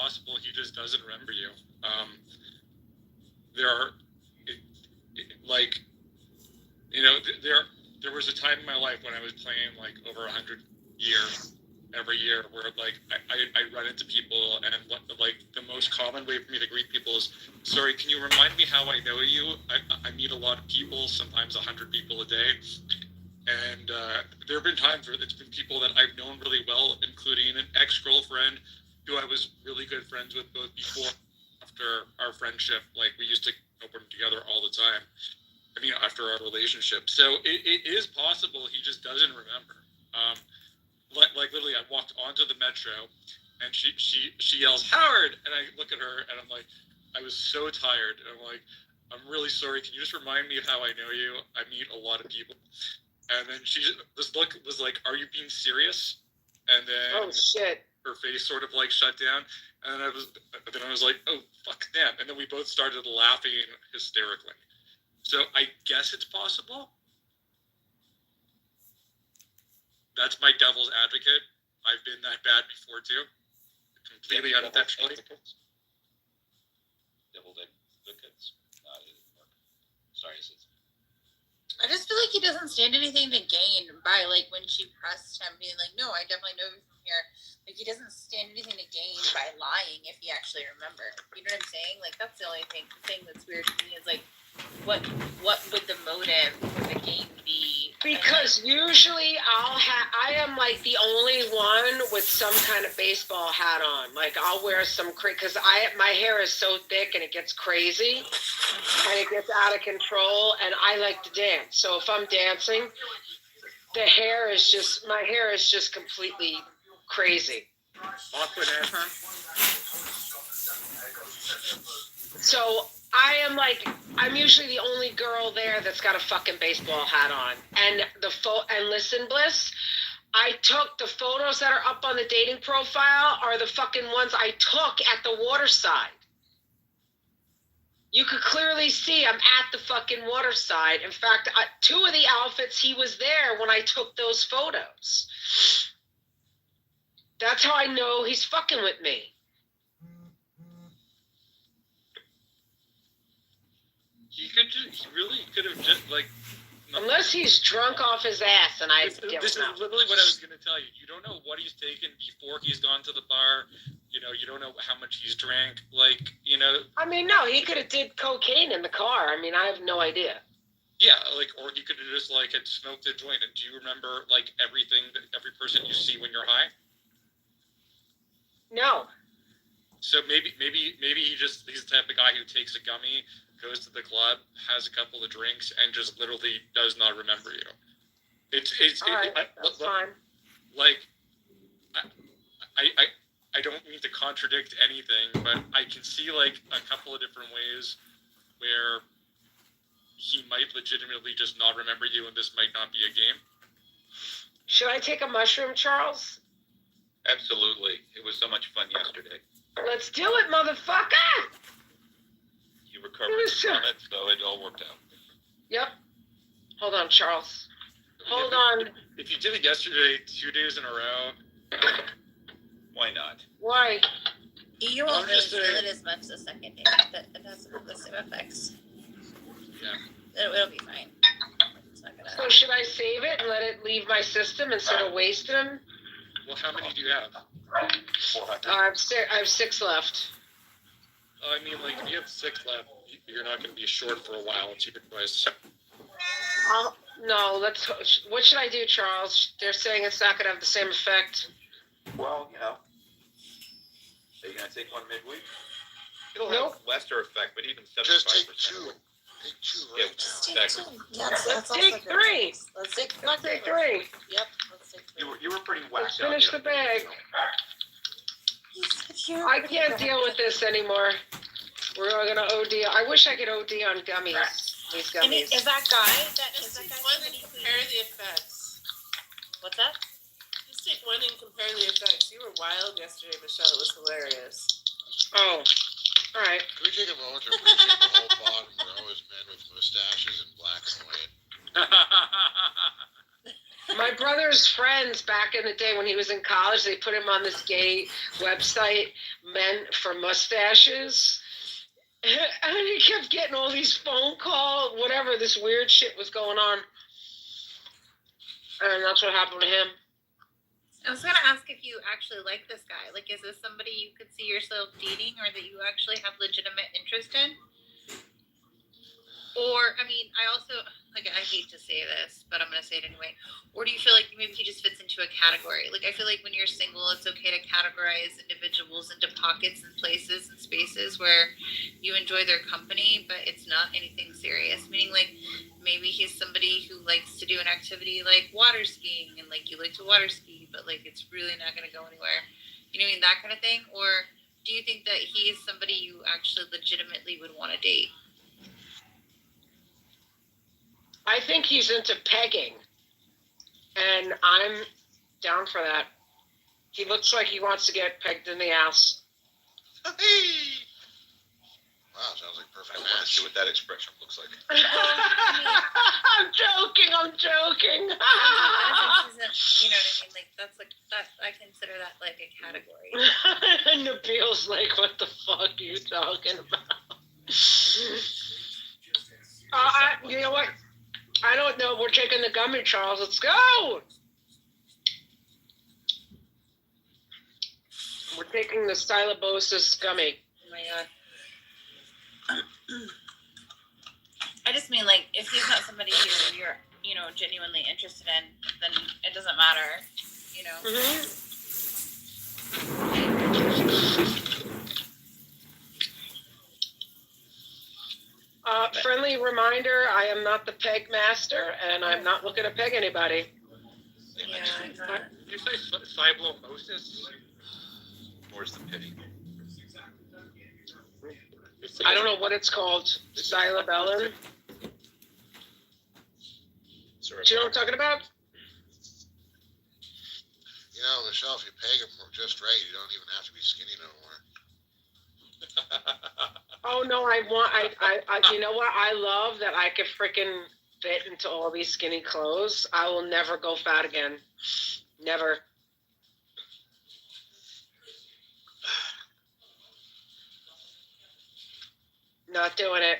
possible he just doesn't remember you. There are, like, you know, there was a time in my life when I was playing like over 100 years every year, where like I run into people, and like the most common way for me to greet people is, sorry, can you remind me how I know you? I meet a lot of people, sometimes 100 people a day, and there have been times where it's been people that I've known really well, including an ex-girlfriend who I was really good friends with both before and after our friendship. Like, we used to open together all the time. I mean, after our relationship. So it is possible he just doesn't remember. Like literally, I walked onto the metro, and she yells, "Howard!" And I look at her, and I'm like, I was so tired, and I'm like, I'm really sorry. Can you just remind me of how I know you? I meet a lot of people. And then this look was like, are you being serious? And then oh shit, her face sort of like shut down, and I was like, oh fuck, damn. And then we both started laughing hysterically. So I guess it's possible. That's my devil's advocate. I've been that bad before too. Completely unintentionally. Devil's advocates. Sorry, sis. I just feel like he doesn't stand anything to gain by, like, when she pressed him being like, no, I definitely know you from here. Like, he doesn't stand anything to gain by lying if he actually remembered. You know what I'm saying? Like, that's the only thing that's weird to me is, like, what would the motive for the game be? because usually I am like the only one with some kind of baseball hat on. Like, I'll wear some because my hair is so thick and it gets crazy and it gets out of control, and I like to dance. So if I'm dancing, my hair is just completely crazy. Awkward ass. So I'm usually the only girl there that's got a fucking baseball hat on. And and listen, Bliss, I took the photos that are up on the dating profile are the fucking ones I took at the waterside. You could clearly see I'm at the fucking waterside. In fact, 2 of the outfits, he was there when I took those photos. That's how I know he's fucking with me. He really could have just, like... Unless he's drunk off his ass, and This is literally what I was going to tell you. You don't know what he's taken before he's gone to the bar. You know, you don't know how much he's drank. Like, you know... I mean, no, he could have did cocaine in the car. I mean, I have no idea. Yeah, like, or he could have just, like, had smoked a joint. And do you remember, like, every person you see when you're high? No. So maybe he's the type of guy who takes a gummy, goes to the club, has a couple of drinks, and just literally does not remember you. It's that's fine. Like, I don't mean to contradict anything, but I can see like a couple of different ways where he might legitimately just not remember you, and this might not be a game. Should I take a mushroom, Charles? Absolutely. It was so much fun yesterday. Let's do it, motherfucker! You recovered from it, so it all worked out. Yep. Hold on, Charles. Hold on. If you did it yesterday, 2 days in a row... Why not? Why? You won't really feel it as much the second day. It doesn't have the same effects. Yeah. It'll be fine. It's not gonna... So should I save it and let it leave my system instead of wasting them? Well, how many do you have? 400. I have 6 left. I mean, like, if you have 6 left, you're not going to be short for a while. It's your choice. No, what should I do, Charles? They're saying it's not going to have the same effect. Well, you know. Are you going to take one midweek? It'll Nope. have lesser effect, but even 75%. Just take 2. Take 2, right? Yeah, exactly. Yeah, Let's take 3. Let's take 3. Let's take 3. Yep, let's take 3. You were pretty Let's whacked out. finish the bag. I can't deal with this anymore. We're going to OD. I wish I could OD on gummies. These And gummies. is that guy? Just take one and compare the effects. What's that? Just take one and compare the effects. You were wild yesterday, Michelle. It was hilarious. Oh, all right. Can we take a moment to appreciate the whole bottom row as men with mustaches and black and white? My brother's friends back in the day when he was in college, they put him on this gay website, Men for Mustaches. And he kept getting all these phone calls, whatever, this weird shit was going on. And that's what happened to him. I was gonna ask if you actually like this guy. Like, is this somebody you could see yourself dating, or that you actually have legitimate interest in? Or, I mean, I also, like, I hate to say this, but I'm gonna say it anyway. Or do you feel like maybe he just fits into a category? Like, I feel like when you're single, it's okay to categorize individuals into pockets and places and spaces where you enjoy their company, but it's not anything serious. Meaning, like, maybe he's somebody who likes to do an activity like water skiing, and like you like to water ski, but like it's really not going to go anywhere. You know what I mean? That kind of thing. Or do you think that he is somebody you actually legitimately would want to date? I think he's into pegging. And I'm down for that. He looks like he wants to get pegged in the ass. Wow, sounds like I perfect want to match. see what that expression looks like. I'm joking. I don't think she's you know what I mean? Like, that's like, that, I consider that like a category. Nabil's like, what the fuck are you talking about? You know what? I don't know. We're taking the gummy, Charles. Let's go. We're taking the stylobosis gummy. Oh my god. I just mean, like, if he's not somebody who you're, you know, genuinely interested in, then it doesn't matter, you know. Mm-hmm. Friendly reminder, I am not the peg master, and I'm not looking to peg anybody. Yeah, I'm Did not. you say cybelomosis? Where's the pity? I don't know what it's called. Silabellin. Sorry. Do you know what I'm talking about? You know, Michelle, if you peg him just right, you don't even have to be skinny no more. Oh no, I you know what? I love that I could freaking fit into all these skinny clothes. I will never go fat again. Never. Not doing it.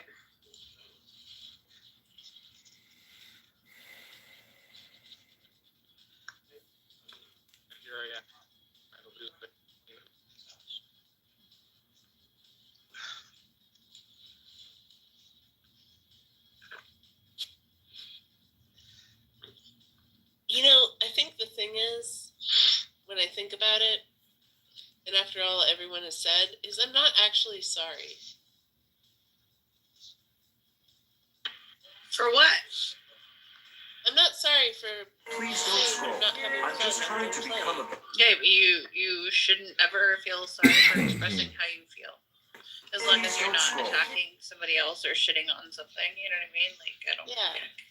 You know, I think the thing is, when I think about it, and after all everyone has said, is I'm not actually sorry. For what? I'm not sorry for Please don't scroll. not having I'm fun just trying to and become playing. a... Yeah, but you shouldn't ever feel sorry for expressing how you feel. As long as you're not attacking somebody else or shitting on something, you know what I mean? Like, I don't Yeah. think.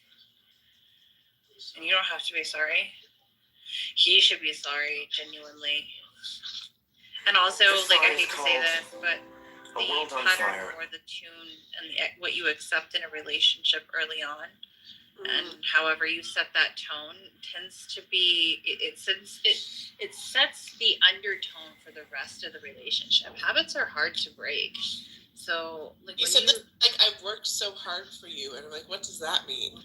And you don't have to be sorry. He should be sorry, genuinely. And also, like, I hate to say this, but A World the on pattern Fire. or the tune and what you accept in a relationship early on, Mm-hmm. and however you set that tone tends to be it sets the undertone for the rest of the relationship. Habits are hard to break. So, like, You said that, like, I've worked so hard for you, and I'm like, what does that mean?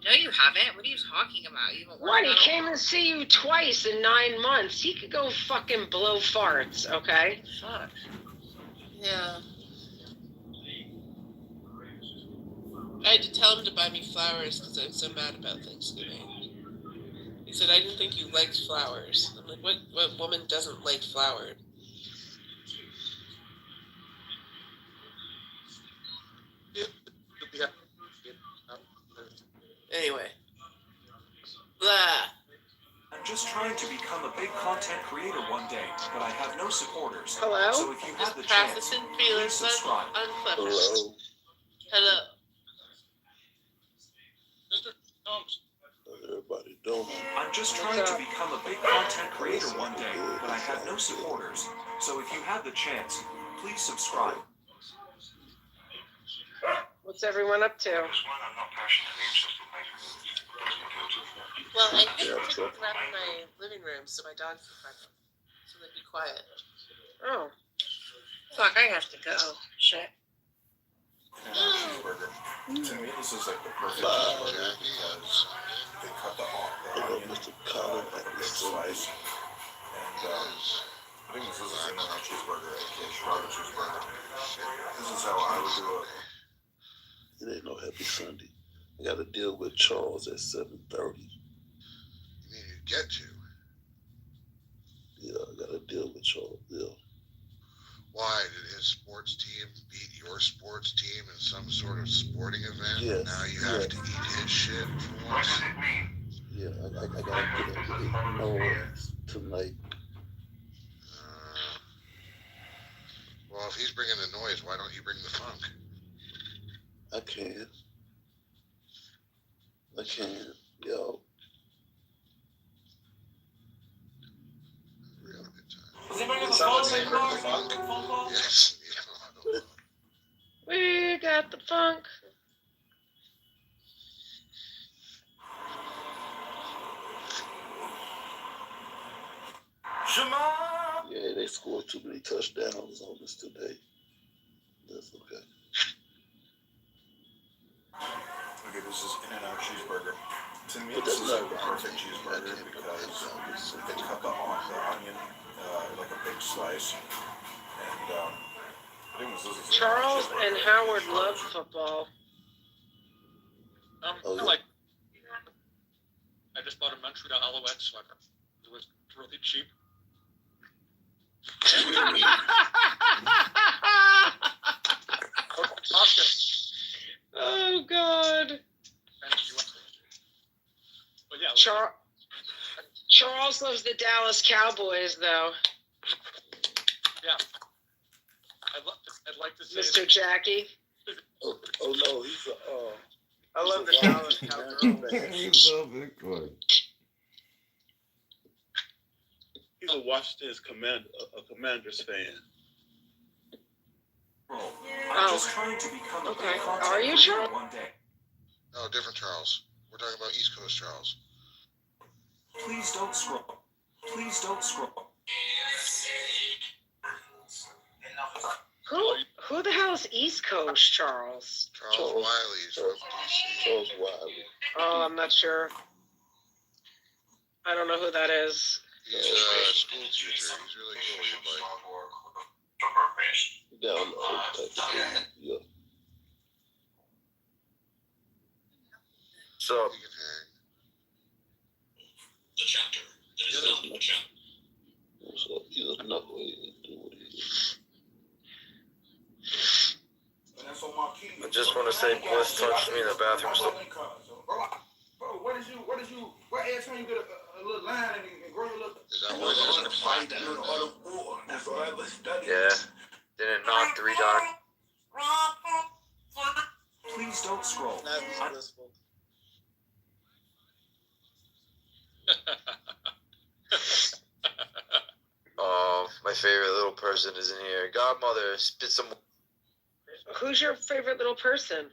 No, you haven't. What are you talking about? You haven't worked What? He on came to see you twice in 9 months. He could go fucking blow farts, okay? Fuck. Yeah. I had to tell him to buy me flowers because I was so mad about Thanksgiving. He said, I didn't think you liked flowers. I'm like, what woman doesn't like flowers? Anyway. Blah. I'm just trying to become a big content creator one day, but I have no supporters. Hello? So if you have Just the chance, practicing please feelers subscribe. on Clubhouse. Hello. Mr. Holmes. Everybody doing it. I'm just trying to become a big content creator one day, but I have no supporters. So if you have the chance, please subscribe. What's everyone up to? There's one I'm not passionately interested in making. It doesn't appeal to me. Well, I think Yeah, I so- put them up in my living room so my dogs can find them. So they'd be quiet. Oh. Fuck, I have to go. Shit. In-N-Out cheeseburger. To me, this is like the perfect Wow. cheeseburger because they cut the They go onion Mr. Colin like a at big this slice. And I think this is an In-N-Out cheeseburger, aka Chicago cheeseburger. This is how I would do it. It ain't no happy Sunday. I got to deal with Charles at 7:30. You mean you get to? Yeah, I got to deal with Charles. Yeah. Why did his sports team beat your sports team in some sort of sporting event? Yes, Now you have to eat his shit for once. Yeah, I got to get a noise tonight. Well, if he's bringing the noise, why don't you bring the funk? I can. Yo. We're having a good time. Does he bring us a phone call? Yes. Yeah. We got the funk. Shema! Yeah, they scored too many touchdowns on us today. That's okay. Okay, this is In-N-Out cheeseburger. To me, But this that's is not like the right. perfect cheeseburger because they cut the onion like a big slice. And I think this is Charles In-N-Out and cheeseburger, Howard aka love Chicago football. Oh, yeah. I just bought a Montreal Alouette sweater. It was really cheap. Oh God. But yeah, Charles loves the Dallas Cowboys, though. I'd like to say Mr. Jackie. Oh no, he's a. I love the he's a Dallas Washington Cowboys. fan. He's so Bitcoin. He's a Washington's a Commanders fan. I'm just trying to become a Okay. big content Are you, creator Charles? one day. Oh, different Charles. We're talking about East Coast Charles. Please don't scroll. Please don't scroll. Who the hell is East Coast Charles? Charles Wiley's from DC. Charles Wiley. Oh, I'm not sure. I don't know who that is. He's a school teacher. He's really cool. You'd like. Down the whole type of thing. Yeah. So, He can hang. So he's another way to do what he is. I just want to say, Bliss touched me in the bathroom. So, Is that why there's a fight? yeah, didn't knock 3 times. Please don't scroll. Oh, my favorite little person is in here. Godmother, spit some. Who's your favorite little person?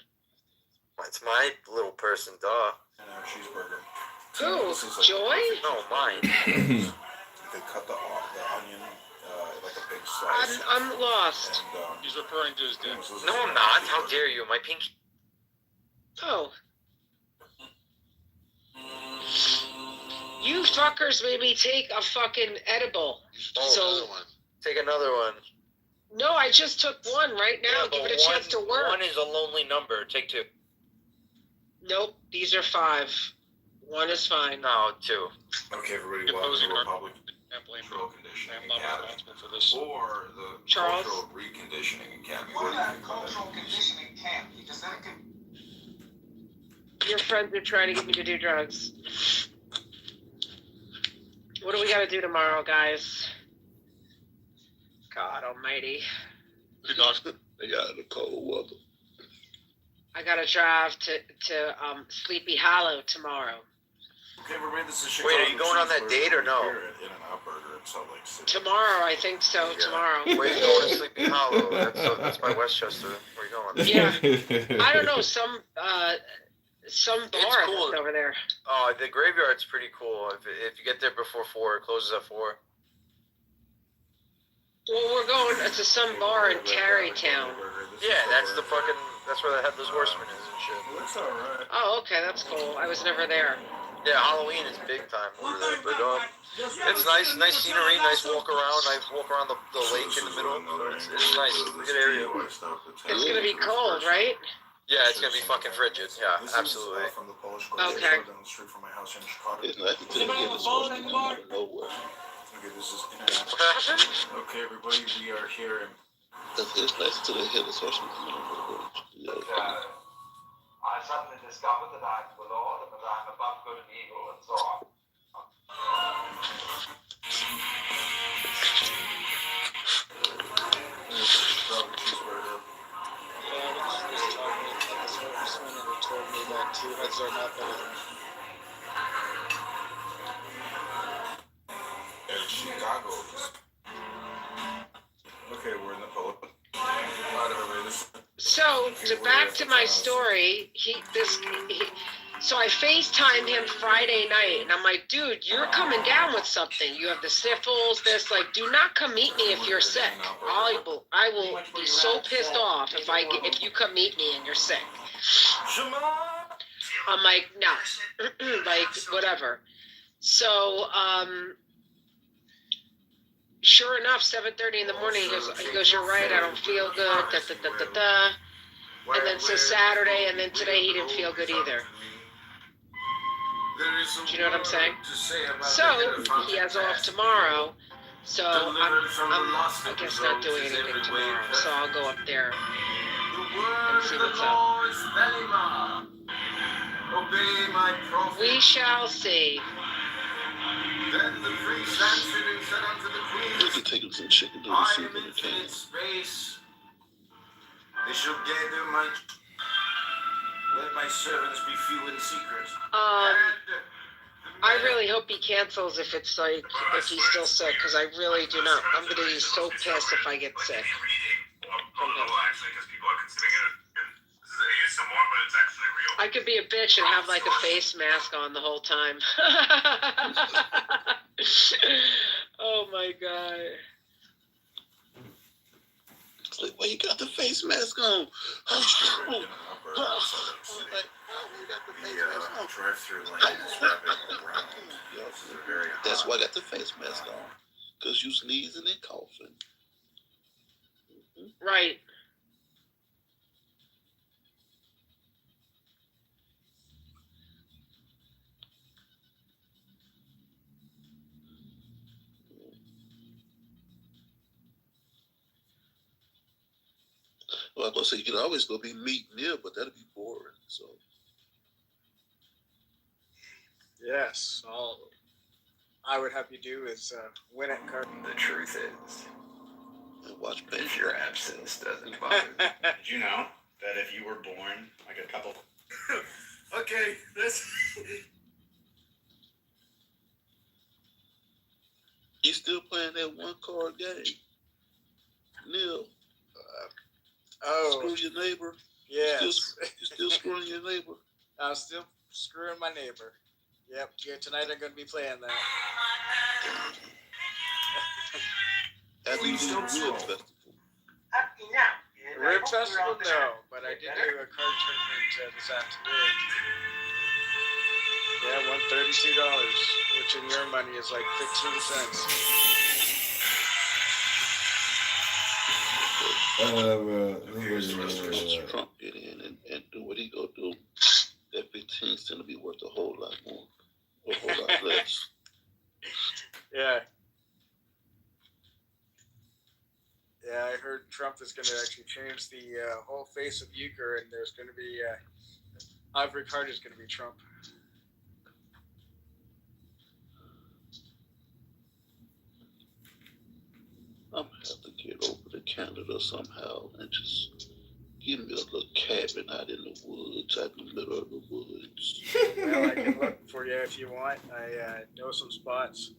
It's my little person, duh. In-N-Out cheeseburger. Who? This is like Joy? No, mine. They cut the onion like a big slice. I'm lost. And he's referring to his dick. this is No, I'm not. How dare you? My pinky. Oh. You fuckers made me take a fucking edible. You should take So- another one. Take another one. No, I just took one right now. Give it a chance to work. One is a lonely number. Take 2. Nope, these are 5. 1 is fine. No, 2. Okay, everybody, If welcome to those the are- Republic Can't blame Control me. Conditioning I'm not Academy. responsible for this. Or the Charles? Cultural Reconditioning Academy. What do you call it? Your friends are trying to get me to do drugs. What do we gotta do tomorrow, guys? God almighty. Good dog. They got the cold weather. I gotta drive to Sleepy Hollow tomorrow. Okay, everybody, this is Wait, are you going on that date or no? Here at In-N-Out Burger in Salt Lake City. Tomorrow, I think so, Yeah. tomorrow. Where are you going to Sleepy Hollow? That's by Westchester. Where are you going? Yeah. I don't know, some some It's bar cool. that's over there. Oh, the graveyard's pretty cool. If you get there before 4, it closes at 4. Well, we're going to some bar in Tarrytown. Yeah, that's where the Headless Horseman is and shit. It looks alright. Oh, okay, that's cool. I was never there. Yeah, Halloween is big time over there. But it's nice scenery, nice walk around. Nice walk around the lake in the middle. So it's nice. It's a good area. It's gonna be cold, right? Yeah, it's gonna be fucking frigid. Yeah, This absolutely. is from the Polish Okay. down the street from my house in Chicago. It's nice to take it as far as out of nowhere. Okay, this is What happened? okay, everybody. We are here in. It's nice to the head, especially from the I suddenly discovered that I'm the Lord and that I'm above good and evil and so on. In Chicago. Okay, we're in the Polish. So, back to my story, so I FaceTimed him Friday night, and I'm like, dude, you're coming down with something. You have the sniffles, do not come meet me if you're sick. I will be so pissed off if you come meet me and you're sick. I'm like, no, like, whatever. So, sure enough, 7:30 in the morning, he goes, you're right, I don't feel good, And then so Saturday, and then today he didn't feel good either. Do you know what I'm saying? So, he has off tomorrow, so I'm I guess not doing anything tomorrow, so I'll go up there and see what's up. We shall see. Then the priest answered and said unto the We queen, can take him some chicken noodle I soup am in the infinite can. space. They shall gather my. Let my servants be few in secret. I really hope he cancels if it's like, if he's still sick, because I really do not. I'm going to be so pissed if I get sick. I could be a bitch and have like a face mask on the whole time. Oh my god. It's like, well, you got the face mask on. Oh, like, oh, you got the face mask on. Drive-through lane is wrapping around. They're very hot. That's why I got the face mask on. Because you sneezing and coughing. Right. Well, I was going to say, you could always go be meat near, but that'd be boring. So, Yes, all I would have you do is win at card. The truth is, and watch if paint. your absence doesn't bother me. Did you know that if you were born like a couple? Okay, this. You still playing that one card game? Neil, Oh, screw your neighbor. yes. You still screwing your neighbor? I'm still screwing my neighbor. Yep, yeah, tonight I'm going to be playing that. At the Please New don't Rib scroll. Festival. Rib Festival, no, but I did do a card tournament this afternoon. Yeah, won $32, which in your money is like 15 cents. Once Trump get in and do what he go do, that 15 cents will be worth a whole lot more, or a whole lot less. Yeah. Yeah, I heard Trump is going to actually change the whole face of euchre, and there's going to be Ivory Card is going to be Trump. I'm gonna have to get over to Canada somehow and just give me a little cabin out in the woods, out in the middle of the woods. Well, I can look for you if you want. I know some spots.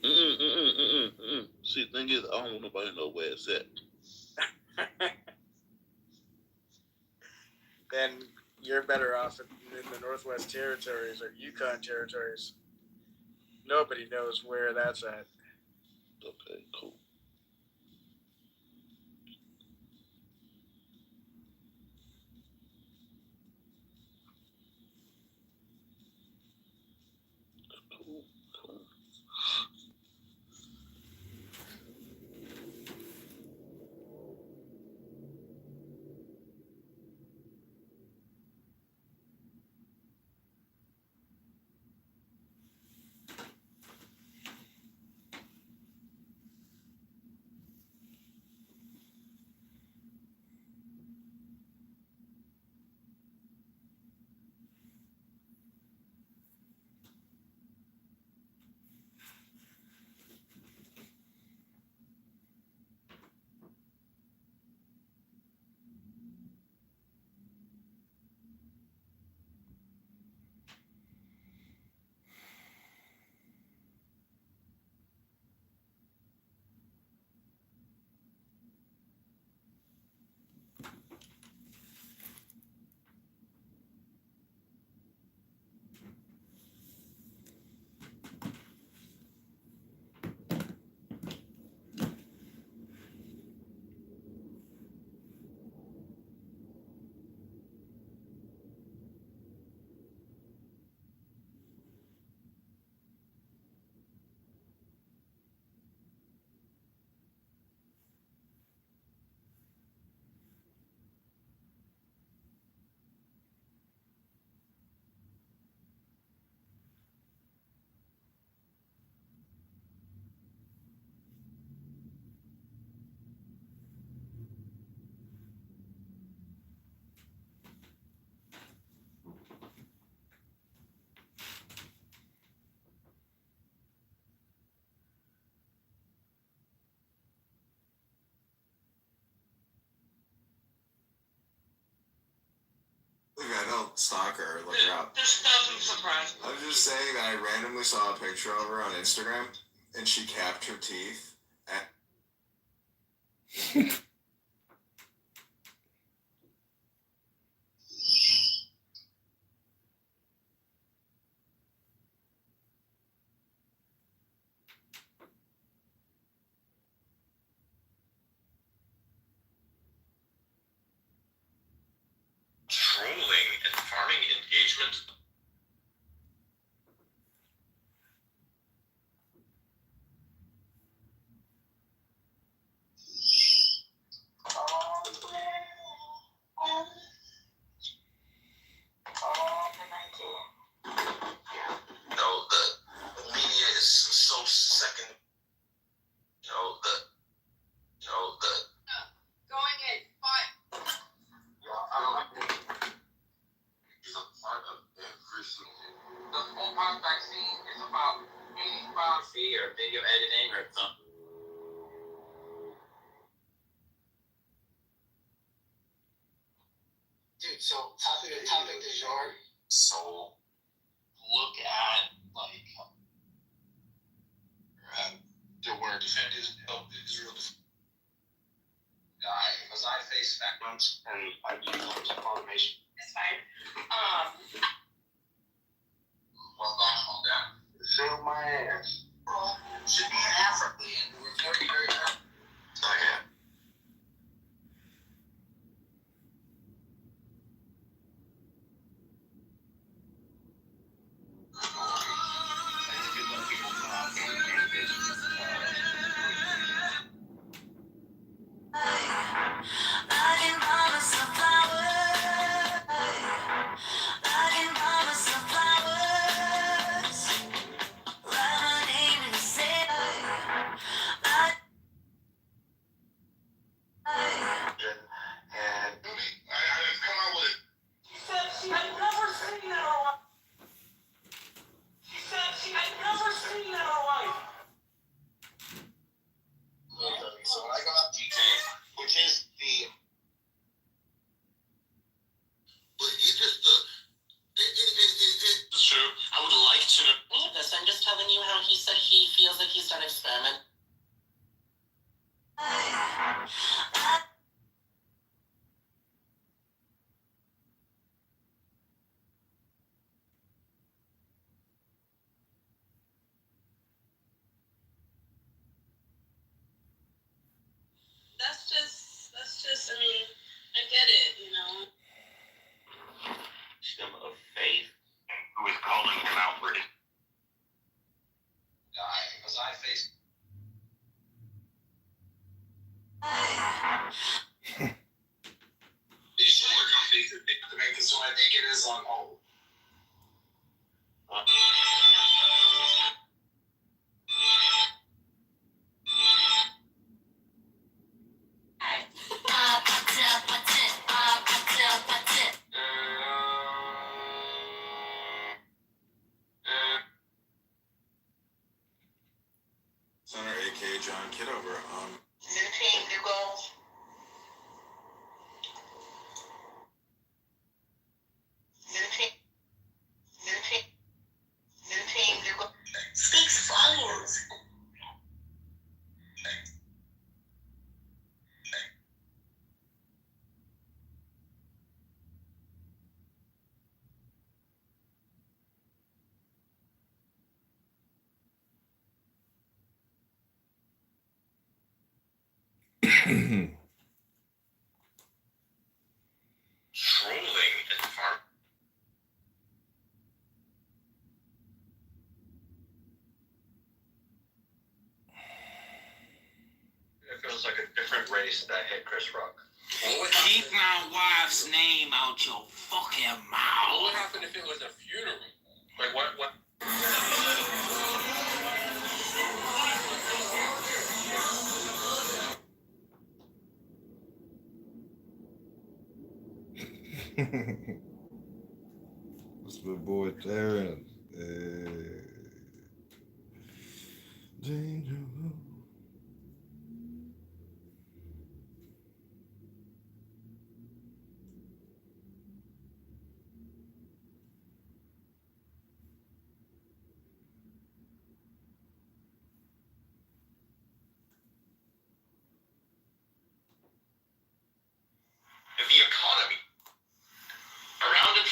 See, the thing is, I don't want nobody to know where it's at. Then you're better off in the Northwest Territories or Yukon Territories. Nobody knows where that's at. Okay, cool. Cool, cool. I don't stalk her or look her up. This doesn't surprise me. I'm just saying that I randomly saw a picture of her on Instagram, and she capped her teeth. Trolling and farming engagement. The media is so second. Going in, fine. Is a part of every single. The smallpox vaccine is about 85 feet or video editing or something. Dude, so topic du jour. So look at like there were defenders of Israel guy because I face backgrounds and I do automation. It's fine. Well, calm down. Fill my ass. Bro, should be in Africa and we're very, very happy. Okay. So when I go out DJ, That's just. I mean, I get it, you know. System of faith who is calling him outward. Die, because I face. These sure don't think that they have to make this one. I think it is on hold. Senator A.K. John Kitover. New team, new goals. New team, new team, new team, new goals. Speaks volumes. Trolling and far. It feels like a different race that hit Chris Rock. Keep my wife's name out your fucking mouth. What would happen if it was a funeral? Like what? That's my boy Darren. Danger. The economy around and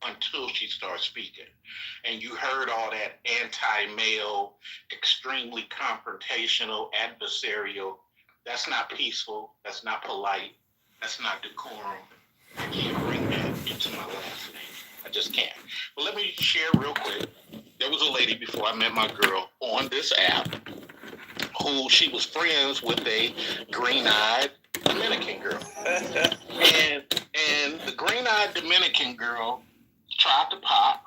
until she started speaking. And you heard all that anti-male, extremely confrontational, adversarial. That's not peaceful. That's not polite. That's not decorum. I can't bring that into my last name. I just can't. But let me share real quick. There was a lady before I met my girl on this app who she was friends with a green-eyed Dominican girl. and the green-eyed Dominican girl tried to pop.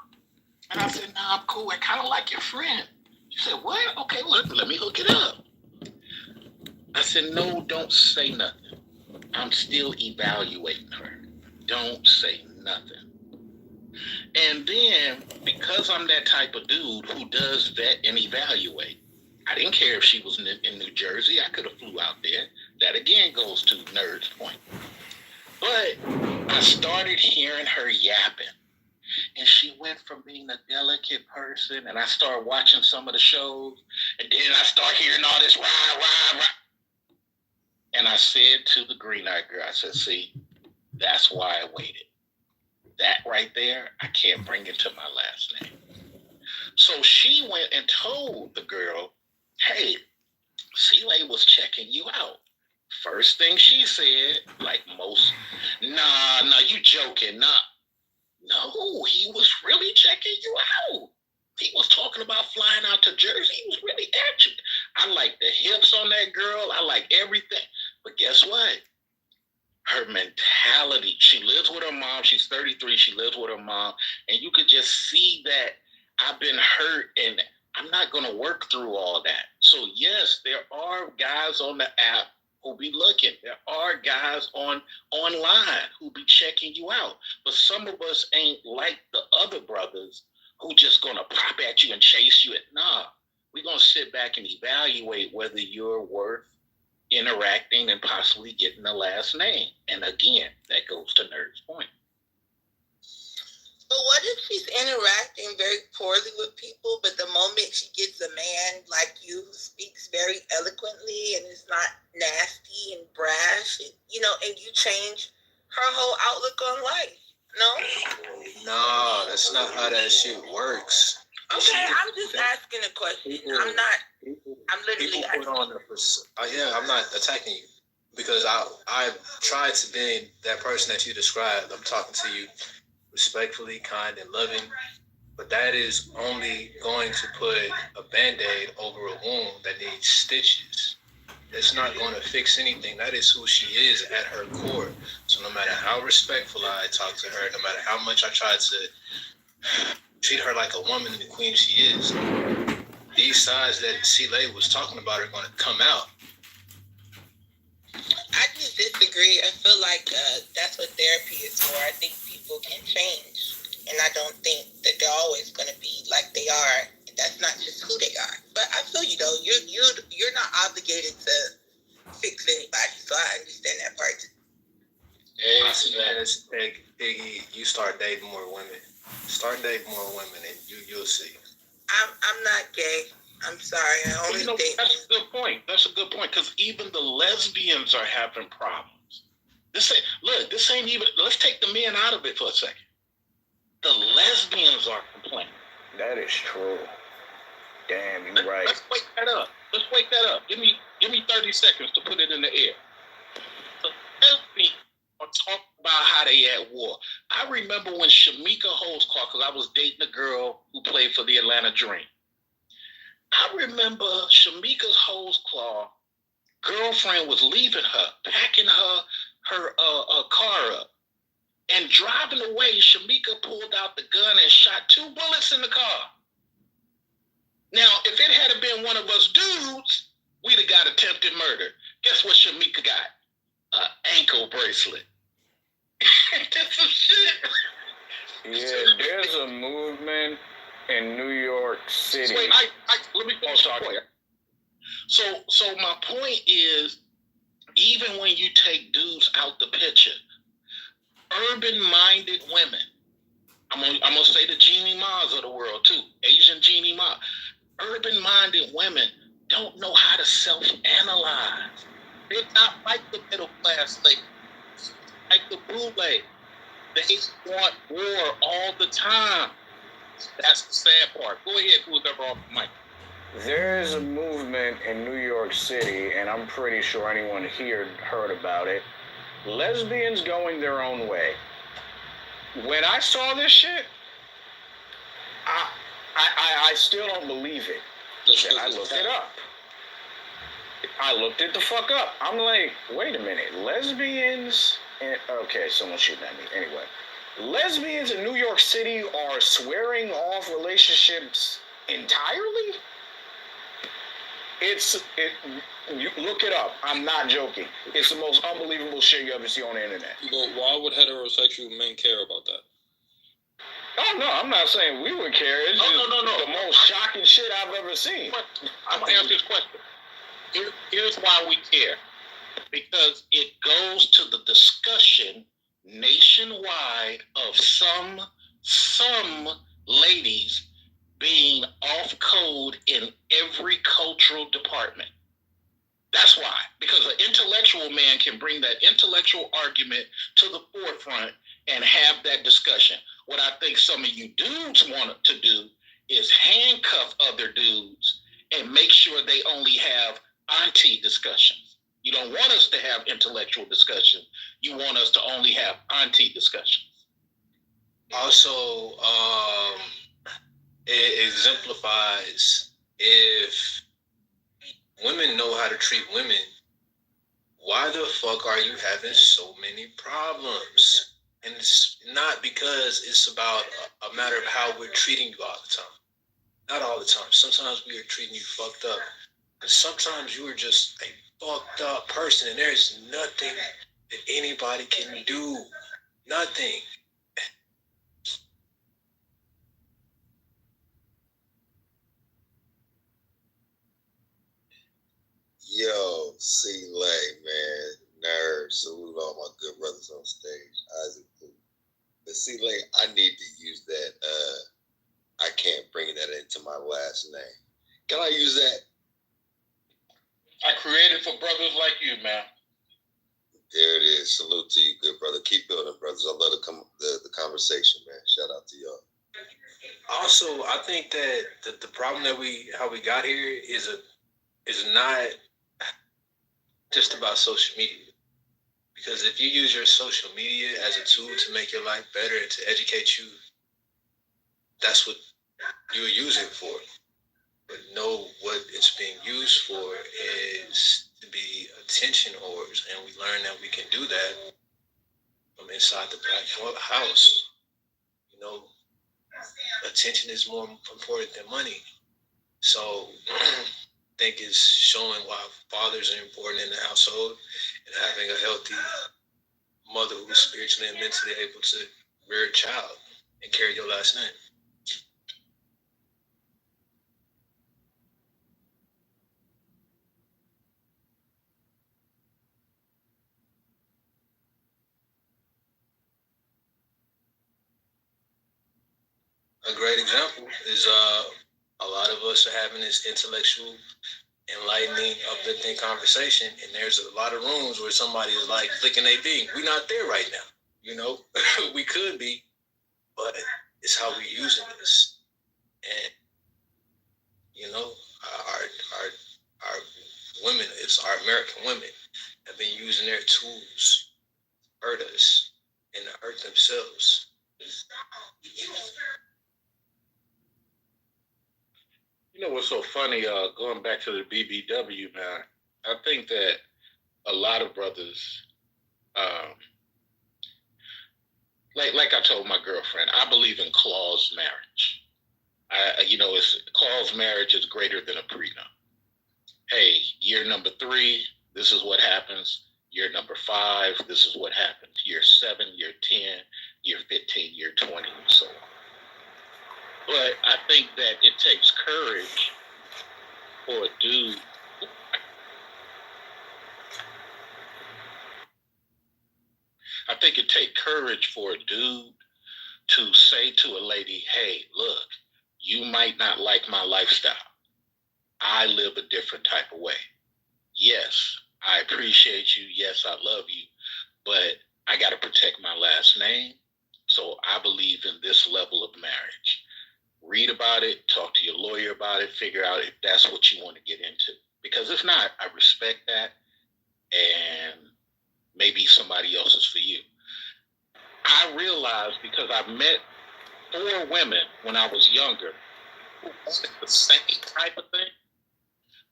And I said, nah, I'm cool. I kind of like your friend. She said, what? Okay, let me hook it up. I said, no, don't say nothing. I'm still evaluating her. Don't say nothing. And then, because I'm that type of dude who does vet and evaluate, I didn't care if she was in New Jersey. I could have flew out there. That again goes to Nerd's point. But I started hearing her yapping. And she went from being a delicate person, and I started watching some of the shows, and then I started hearing all this rah, rah, rah. And I said to the green-eyed girl, I said, see, that's why I waited. That right there, I can't bring into my last name. So she went and told the girl, hey, C-Lay was checking you out. First thing she said, like most, nah, you joking, nah. No, he was really checking you out. He was talking about flying out to Jersey. He was really at you. I like the hips on that girl. I like everything. But guess what? Her mentality. She lives with her mom. She's 33. She lives with her mom. And you could just see that I've been hurt and I'm not going to work through all that. So, yes, there are guys on the app who be looking. There are guys online who be checking you out. But some of us ain't like the other brothers who just going to pop at you and chase you. Nah, we're going to sit back and evaluate whether you're worth interacting and possibly getting the last name. And again, that goes to Nerd's point. But what if she's interacting very poorly with people, but the moment she gets a man like you who speaks very eloquently and is not nasty and brash, and you change her whole outlook on life? No, that's not how that shit works. Okay, I'm just asking a question. I'm literally asking. I'm not attacking you because I tried to be that person that you described. I'm talking to you respectfully, kind, and loving, but that is only going to put a Band-Aid over a wound that needs stitches. It's not going to fix anything. That is who she is at her core. So no matter how respectful I talk to her, no matter how much I try to treat her like a woman and the queen she is, these sides that C-Lay was talking about are going to come out. I just disagree. I feel like that's what therapy is for. I think people can change, and I don't think that they're always going to be like they are. That's not just who they are. But I feel you though. You're not obligated to fix anybody, so I understand that part. Hey, Iggy, you start dating more women. Start dating more women, and you'll see. I'm not gay. I'm sorry. I only date. That's a good point. That's a good point because even the lesbians are having problems. This ain't even. Let's take the men out of it for a second. The lesbians are complaining. That is true. Damn, you're right. Let's wake that up. Give me 30 seconds to put it in the air. The lesbians are talking about how they at war. I remember when Shamika Holtzclaw, because I was dating a girl who played for the Atlanta Dream. I remember Shamika's Holtzclaw girlfriend was leaving her, packing her car up, and driving away. Shamika pulled out the gun and shot 2 bullets in the car. Now, if it had been one of us dudes, we'd have got attempted murder. Guess what Shamika got? An ankle bracelet. That's some shit. Yeah, there's a movement in New York City. Wait, let me finish. So my point is, even when you take dudes out the picture, urban-minded women, I'm gonna say the Jeannie Ma's of the world too, Asian Jeannie Ma, urban-minded women don't know how to self-analyze. They're not like the middle class ladies, like the boule. They want war all the time. That's the sad part. Go ahead, who's ever off the mic. There's a movement in New York City, and I'm pretty sure anyone here heard about it. Lesbians going their own way. When I saw this shit, I still don't believe it. Then I looked it up. I looked it the fuck up. I'm like, wait a minute, lesbians? Okay, someone's shooting at me. Anyway, lesbians in New York City are swearing off relationships entirely? You look it up. I'm not joking. It's the most unbelievable shit you ever see on the internet. But why would heterosexual men care about that? Oh no, I'm not saying we would care. It's No. the most shocking shit I've ever seen. I'm gonna answer this question. Here's why we care. Because it goes to the discussion nationwide of some ladies being off code in every cultural department. That's why. Because an intellectual man can bring that intellectual argument to the forefront and have that discussion. What I think some of you dudes want to do is handcuff other dudes and make sure they only have auntie discussions. You don't want us to have intellectual discussion. You want us to only have auntie discussions. Also, it exemplifies if women know how to treat women, why the fuck are you having so many problems? And it's not because it's about a matter of how we're treating you all the time. Not all the time. Sometimes we are treating you fucked up. And sometimes you are just a fucked up person and there's nothing that anybody can do. Nothing. Yo, C-Lay, man. Nerd. Salute all my good brothers on stage. Isaac, too. But C-Lay, I need to use that. I can't bring that into my last name. Can I use that? I created for brothers like you, man. There it is. Salute to you, good brother. Keep building, brothers. I love the conversation, man. Shout out to y'all. Also, I think that the problem that how we got here is not just about social media. Because if you use your social media as a tool to make your life better and to educate you, that's what you're using it for. But know what it's being used for is to be attention whores, and we learn that we can do that from inside the Black house. You know, attention is more important than money. So I think it's showing why fathers are important in the household and having a healthy mother who's spiritually and mentally able to rear a child and carry your last name. A great example is a lot of us are having this intellectual, enlightening, uplifting conversation, and there's a lot of rooms where somebody is like flicking their being. We're not there right now, you know. We could be, but it's how we're using this, and you know, our women, it's our American women, have been using their tools to hurt us and to hurt themselves. You know what's so funny? Going back to the BBW, man, I think that a lot of brothers, like I told my girlfriend, I believe in clause marriage. Clause marriage is greater than a prenup. Hey, year number 3, this is what happens. Year number 5, this is what happens. Year 7, year 10, year 15, year 20, and so on. But I think that it takes courage for a dude. I think it takes courage for a dude to say to a lady, hey, look, you might not like my lifestyle. I live a different type of way. Yes, I appreciate you. Yes, I love you. But I got to protect my last name. So I believe in this level of marriage. Read about it, talk to your lawyer about it, figure out if that's what you want to get into. Because if not, I respect that, and maybe somebody else is for you. I realized because I met 4 women when I was younger who wanted the same type of thing,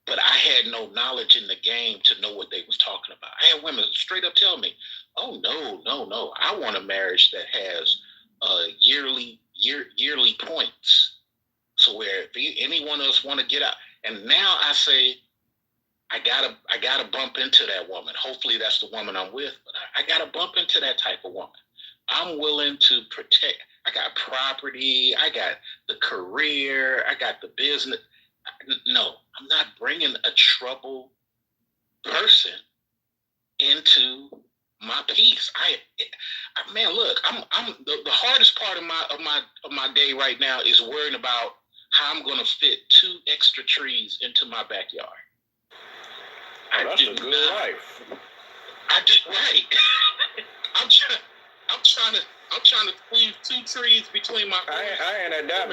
but I had no knowledge in the game to know what they was talking about. I had women straight up tell me, "Oh no, I want a marriage that has yearly points, so where if any one of us want to get out." And now I say, I gotta bump into that woman. Hopefully that's the woman I'm with, but I gotta bump into that type of woman. I'm willing to protect. I got property. I got the career. I got the business. No, I'm not bringing a troubled person into my peace. Man, look, I'm the hardest part of my day right now is worrying about how I'm going to fit 2 extra trees into my backyard. That's a good life. I did right. I'm trying to squeeze 2 trees between my. I ain't at that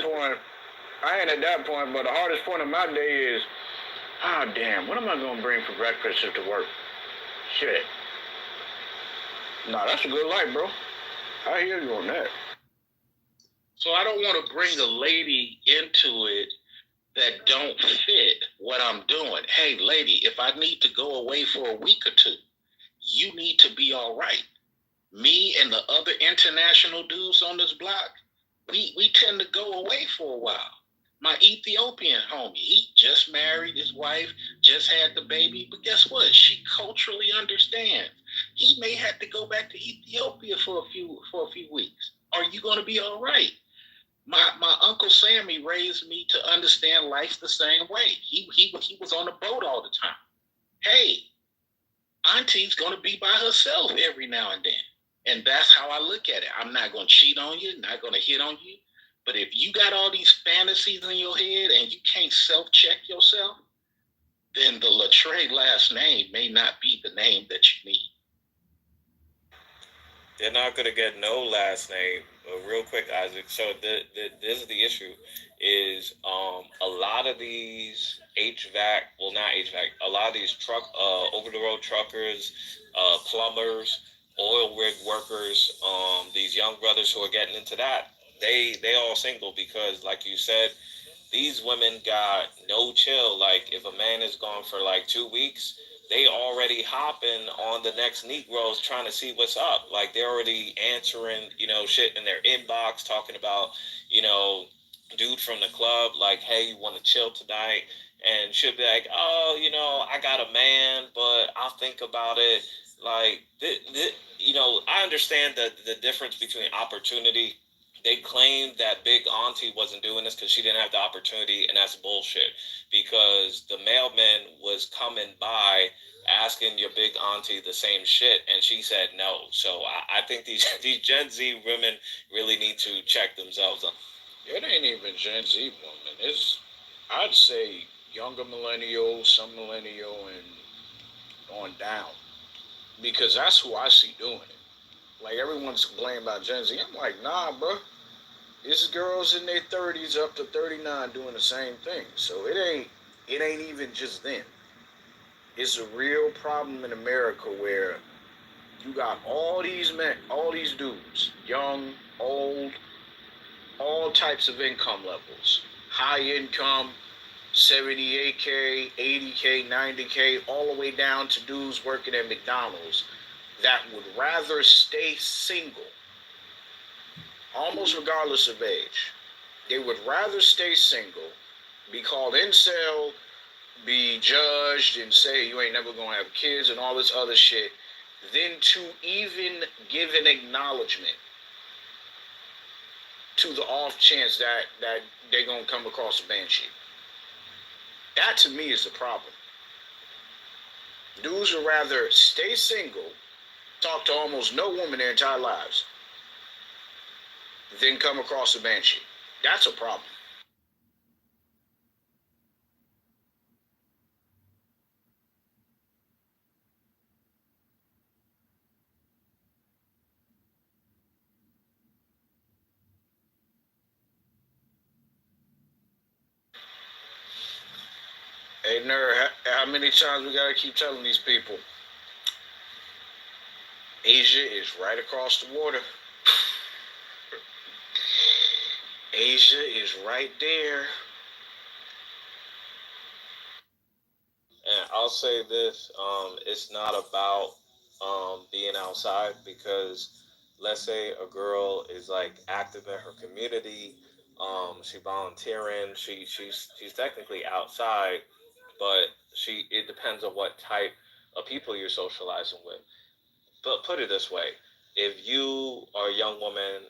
point. But the hardest point of my day is, damn, what am I gonna bring for breakfast to work? Shit. Nah, that's a good life, bro. I hear you on that. So I don't want to bring a lady into it that don't fit what I'm doing. Hey, lady, if I need to go away for a week or 2, you need to be all right. Me and the other international dudes on this block, we tend to go away for a while. My Ethiopian homie, he just married his wife, just had the baby, but guess what? She culturally understands. He may have to go back to Ethiopia for a few weeks. Are you going to be all right? My Uncle Sammy raised me to understand life the same way. He was on the boat all the time. Hey, Auntie's going to be by herself every now and then. And that's how I look at it. I'm not going to cheat on you, not going to hit on you. But if you got all these fantasies in your head and you can't self-check yourself, then the Latre last name may not be the name that you need. They're not going to get no last name. Real quick, Isaac. So this is the issue, is a lot of these a lot of these over-the-road truckers, plumbers, oil rig workers, these young brothers who are getting into that, they all single because, like you said, these women got no chill. Like, if a man is gone for like 2 weeks, they already hopping on the next Negroes trying to see what's up. Like, they're already answering, shit in their inbox, talking about, dude from the club, like, hey, you want to chill tonight? And she'll be like, oh, I got a man, but I'll think about it. Like, I understand the difference between opportunity. They claimed that Big Auntie wasn't doing this because she didn't have the opportunity, and that's bullshit. Because the mailman was coming by asking your Big Auntie the same shit, and she said no. So I think these Gen Z women really need to check themselves up. It ain't even Gen Z women. I'd say younger millennial, some millennial, and on down. Because that's who I see doing it. Like, everyone's complaining about Gen Z. I'm like, nah, bro. It's girls in their 30s up to 39 doing the same thing. So it ain't even just them. It's a real problem in America where you got all these men, all these dudes, young, old, all types of income levels. High income, 78K, 80K, 90K, all the way down to dudes working at McDonald's that would rather stay single, almost regardless of age. They would rather stay single, be called incel, be judged and say you ain't never gonna have kids and all this other shit, than to even give an acknowledgement to the off chance that they're gonna come across a banshee. That to me is the problem. Dudes would rather stay single, talk to almost no woman their entire lives, than come across a banshee. That's a problem. Hey, nerd, how many times we gotta keep telling these people? Asia is right across the water. Asia is right there. And I'll say this: it's not about being outside, because let's say a girl is like active in her community, she volunteering, she's technically outside, but it depends on what type of people you're socializing with. But put it this way: if you are a young woman,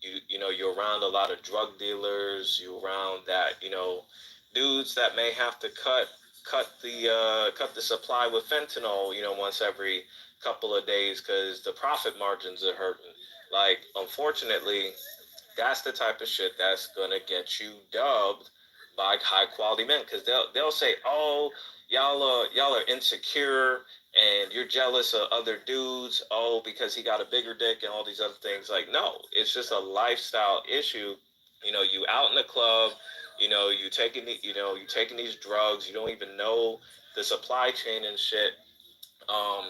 you're around a lot of drug dealers, you're around that, dudes that may have to cut the supply with fentanyl, once every couple of days because the profit margins are hurting. Like, unfortunately, that's the type of shit that's gonna get you dubbed by high quality men, because they'll say, "Oh, y'all are insecure and you're jealous of other dudes. Oh, because he got a bigger dick and all these other things." Like, no, it's just a lifestyle issue. You out in the club, you taking these drugs. You don't even know the supply chain and shit.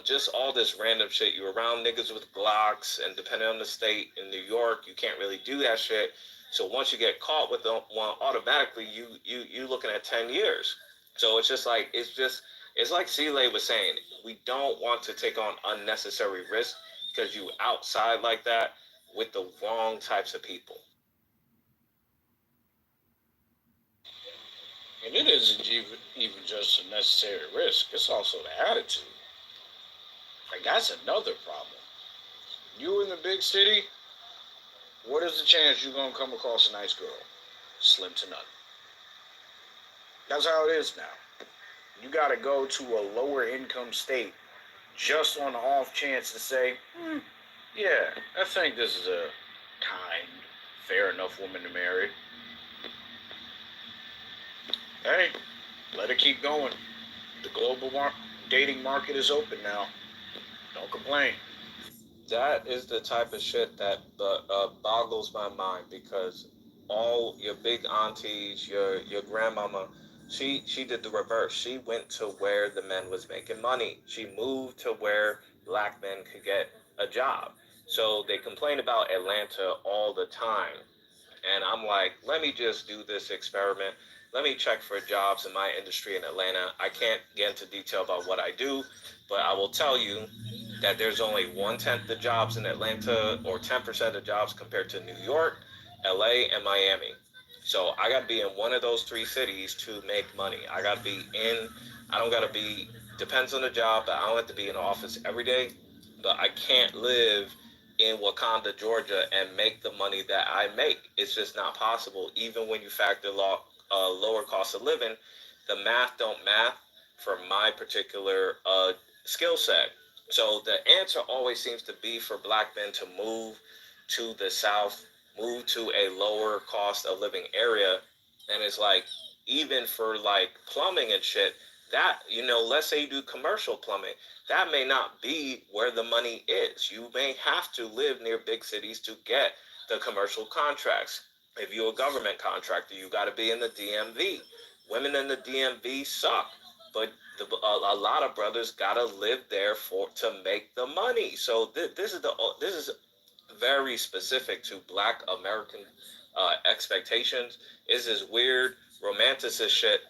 Just all this random shit. You're around niggas with Glocks, and depending on the state, in New York, you can't really do that shit. So once you get caught with one, automatically you looking at 10 years. So it's like C-Lay was saying. We don't want to take on unnecessary risk because you outside like that with the wrong types of people. And it isn't even just a necessary risk. It's also the attitude. Like, that's another problem. You in the big city, what is the chance you're gonna come across a nice girl? Slim to none. That's how it is now. You gotta go to a lower income state just on the off chance to say, yeah, I think this is a kind, fair enough woman to marry. Hey, let it keep going. The global dating market is open now. Don't complain. That is the type of shit that boggles my mind, because all your big aunties, your grandmama, she did the reverse. She went to where the men was making money. She moved to where black men could get a job. So they complain about Atlanta all the time. And I'm like, let me just do this experiment. Let me check for jobs in my industry in Atlanta. I can't get into detail about what I do, but I will tell you that there's only 1/10 the jobs in Atlanta, or 10% of jobs, compared to New York, LA, and Miami. So I got to be in one of those three cities to make money. I don't got to be, depends on the job, but I don't have to be in the office every day. But I can't live in Wakanda, Georgia, and make the money that I make. It's just not possible. Even when you factor lower cost of living, the math don't math for my particular skill set. So the answer always seems to be for black men to move to the South, move to a lower cost of living area. And it's like, even for like plumbing and shit, that, let's say you do commercial plumbing, that may not be where the money is. You may have to live near big cities to get the commercial contracts. If you're a government contractor, you got to be in the DMV. Women in the DMV suck, but a lot of brothers got to live there to make the money. So this is very specific to Black American expectations. Is this weird romanticist shit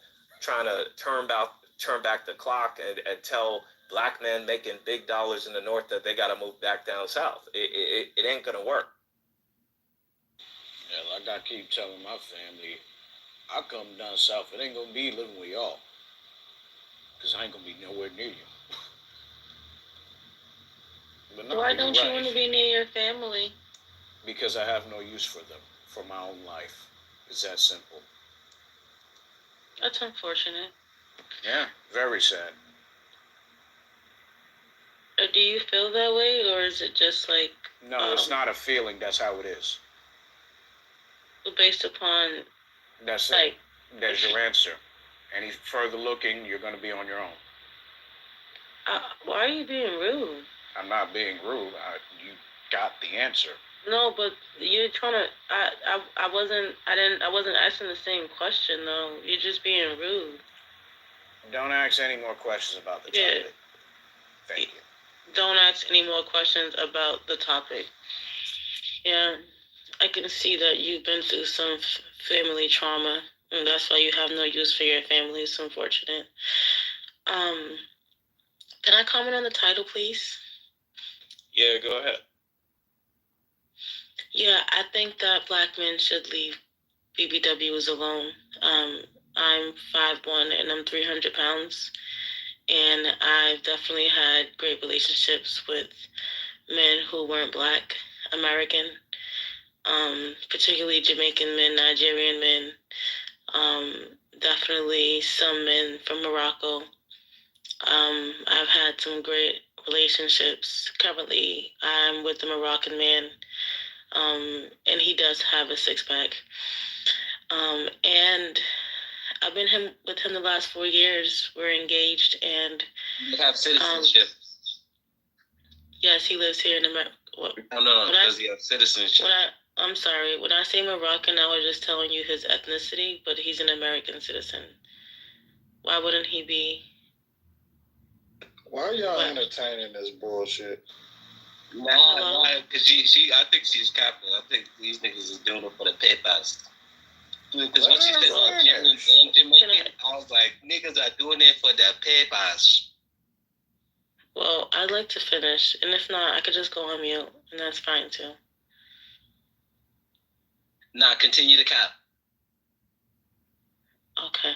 trying to turn back the clock and tell black men making big dollars in the north that they got to move back down south? It ain't gonna work. Yeah, like I keep telling my family, I come down south, it ain't gonna be living with y'all, because I ain't gonna be nowhere near you. But no, Why don't you right. want to be near your family? Because I have no use for them, for my own life. It's that simple. That's unfortunate. Yeah, very sad. Do you feel that way, or is it just like... No, it's not a feeling. That's how it is. Based upon... That's it. There's your answer. Any further looking, you're going to be on your own. Why are you being rude? I'm not being rude. You got the answer. No, but you're trying to... I wasn't asking the same question, though. You're just being rude. Don't ask any more questions about the topic. Thank you. Don't ask any more questions about the topic. Yeah, I can see that you've been through some family trauma, and that's why you have no use for your family. It's unfortunate. Can I comment on the title, please? Yeah, go ahead. Yeah, I think that black men should leave BBWs alone. I'm 5'1" and I'm 300 pounds, and I've definitely had great relationships with men who weren't black American, particularly Jamaican men, Nigerian men, definitely some men from Morocco. I've had some great relationships. Currently, I'm with a Moroccan man, and he does have a six-pack. And I've been with him the last 4 years. We're engaged, and You have citizenship. Yes, he lives here in America. No, because you have citizenship. I'm sorry. When I say Moroccan, I was just telling you his ethnicity, but he's an American citizen. Why wouldn't he be? Why are y'all entertaining this bullshit? Nah, because I think she's capping. I think these niggas is doing it for the papers. Because when she said Nigerian and Jamaican, I was like, niggas are doing it for the papers. Well, I'd like to finish, and if not, I could just go on mute, and that's fine too. Nah, continue to cap. Okay.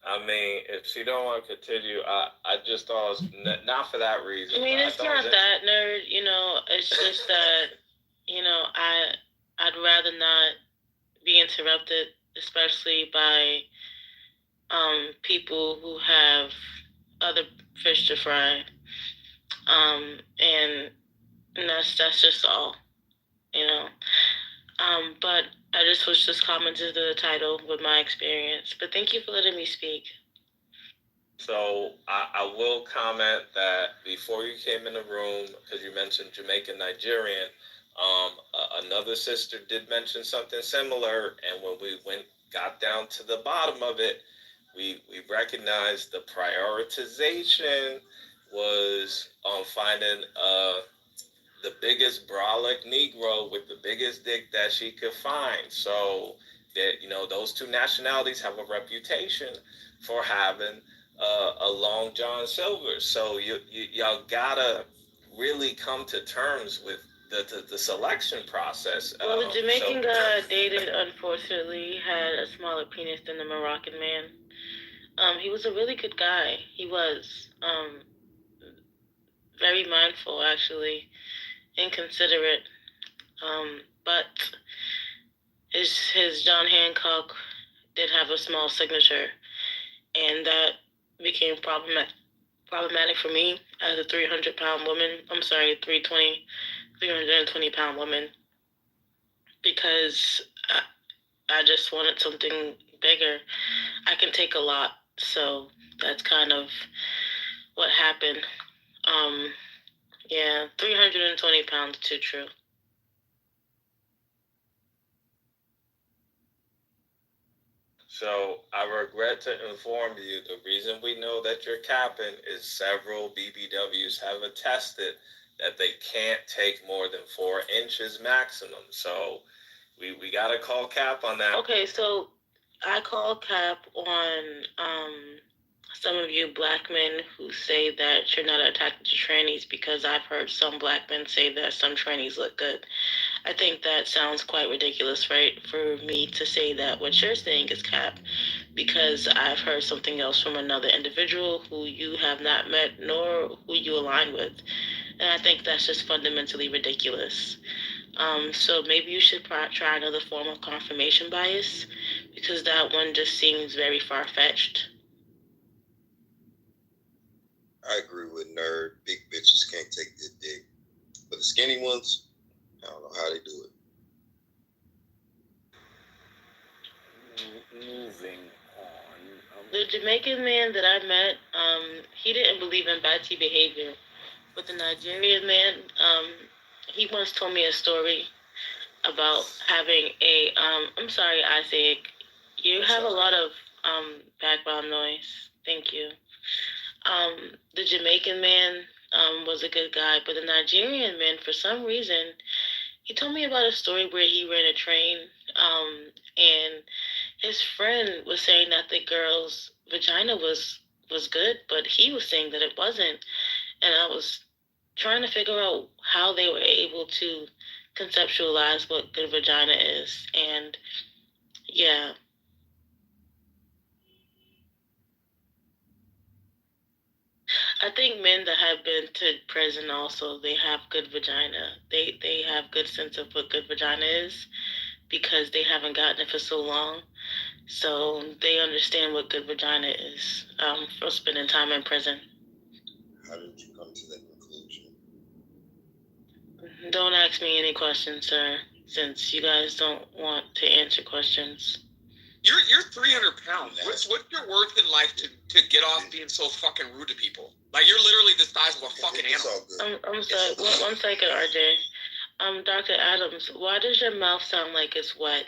I mean, if she don't want to continue, I just thought it was not for that reason. I mean, it's not that nerd, it's just that, I'd rather not be interrupted, especially by people who have other fish to fry. And that's just all, But I just was just commenting to the title with my experience. But thank you for letting me speak. So I will comment that before you came in the room, because you mentioned Jamaican, Nigerian, another sister did mention something similar, and when we got down to the bottom of it, we recognized the prioritization was on finding the biggest brolic Negro with the biggest dick that she could find. So that those two nationalities have a reputation for having a long John Silver. So y'all gotta really come to terms with the selection process. Well, the Jamaican guy I dated, unfortunately, had a smaller penis than the Moroccan man. He was a really good guy. He was very mindful, actually, and considerate. But his John Hancock did have a small signature, and that became problematic for me as a 300-pound woman. I'm sorry, 320-pound woman, because I just wanted something bigger. I can take a lot, so that's kind of what happened. 320 pounds, too true. So I regret to inform you, the reason we know that you're capping is several BBWs have attested that they can't take more than 4 inches maximum. So we got to call cap on that. Okay, so I call cap on some of you black men who say that you're not attracted to trannies, because I've heard some black men say that some trannies look good. I think that sounds quite ridiculous, right? For me to say that what you're saying is cap, because I've heard something else from another individual who you have not met nor who you align with. And I think that's just fundamentally ridiculous. So maybe you should try another form of confirmation bias, because that one just seems very far-fetched. I agree with Nerd. Big bitches can't take their dick. But the skinny ones, I don't know how they do it. Moving on. The Jamaican man that I met, he didn't believe in batty behavior. But the Nigerian man, he once told me a story about having I'm sorry, Isaac, You have a lot of background noise. Thank you. The Jamaican man was a good guy, but the Nigerian man, for some reason, he told me about a story where he ran a train, and his friend was saying that the girl's vagina was good, but he was saying that it wasn't. And I was trying to figure out how they were able to conceptualize what good vagina is. And yeah. I think men that have been to prison also, they have good vagina. They have good sense of what good vagina is because they haven't gotten it for so long. So they understand what good vagina is for spending time in prison. How did you come to that conclusion? Don't ask me any questions, sir, since you guys don't want to answer questions. You're 300 pounds. What's your worth in life to get off being so fucking rude to people? Like, you're literally the size of a fucking animal. I'm sorry. One second, RJ. Dr. Adams, why does your mouth sound like it's wet?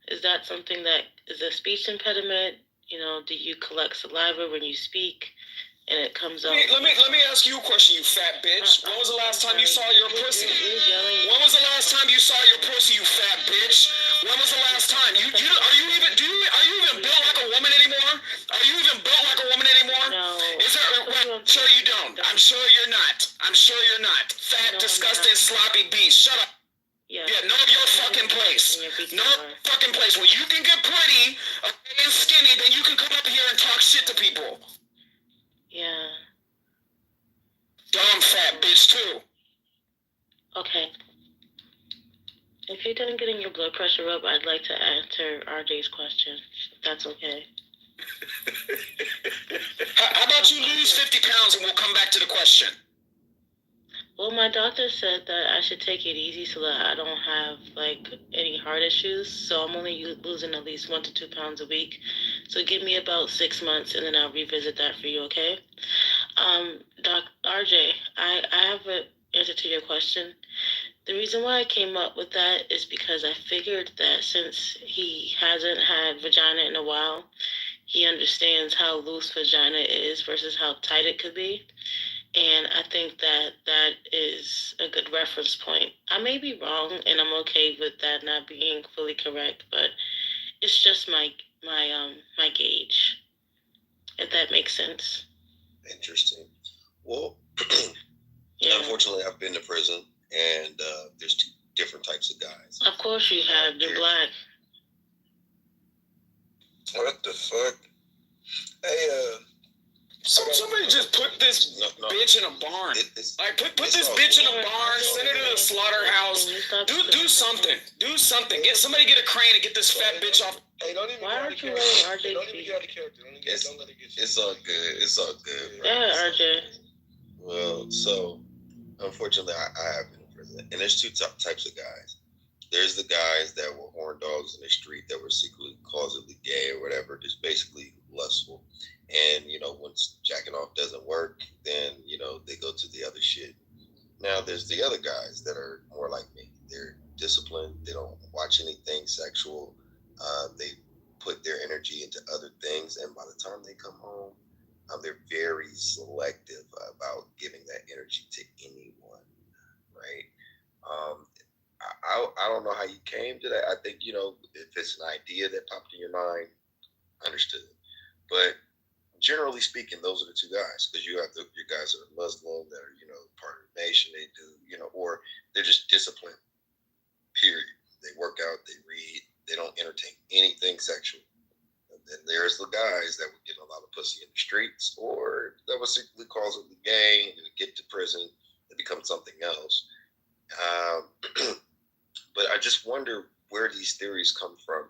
Is that something that is a speech impediment? You know, do you collect saliva when you speak and it comes out? Let me ask you a question, you fat bitch. When was the last time you saw your pussy? When was the last time you saw your pussy, you fat bitch? When was the last time? Are you even built like a woman anymore? Are you even built like a woman anymore? No. I'm sure you don't. I'm sure you're not. I'm sure you're not. Fat, disgusting, sloppy beast. Shut up. Yeah, know your fucking place. Know fucking place. When you can get pretty and skinny, then you can come up here and talk shit to people. Yeah. Dumb fat bitch too. Okay. If you're done getting your blood pressure up, I'd like to answer RJ's question, if that's okay. How about you lose 50 pounds and we'll come back to the question? Well, my doctor said that I should take it easy so that I don't have, like, any heart issues. So I'm only losing at least 1 to 2 pounds a week. So give me about 6 months, and then I'll revisit that for you, okay? RJ, I have an answer to your question. The reason why I came up with that is because I figured that since he hasn't had vagina in a while, he understands how loose vagina is versus how tight it could be. And I think that that is a good reference point. I may be wrong, and I'm okay with that not being fully correct, but it's just my gauge, if that makes sense. Interesting. Well, unfortunately, I've been to prison, and there's 2 different types of guys. Of course you have. You're black. What the fuck? Hey, somebody just put this bitch in a barn. Put this bitch in a barn, send her to the slaughterhouse. Do something. Do something. Get a crane and get this fat bitch off. Hey, don't even Why aren't you letting RJ speak? It's all good. It's all good. Yeah, RJ. Well, so unfortunately, I have been in prison, and there's 2 types of guys. There's the guys that were horn dogs in the street that were secretly closetly gay or whatever, just basically lustful. And, once jacking off doesn't work, then, they go to the other shit. Now, there's the other guys that are more like me. They're disciplined. They don't watch anything sexual. They put their energy into other things. And by the time they come home, they're very selective about giving that energy to anyone, right? I don't know how you came to that. I think, if it's an idea that popped in your mind, understood. But generally speaking, those are the 2 guys, because you have your guys that are Muslim, that are, part of the nation, they do, or they're just disciplined, period. They work out, they read, they don't entertain anything sexual. And then there's the guys that would get a lot of pussy in the streets, or that would secretly cause it the gang, and get to prison, and become something else. But I just wonder where these theories come from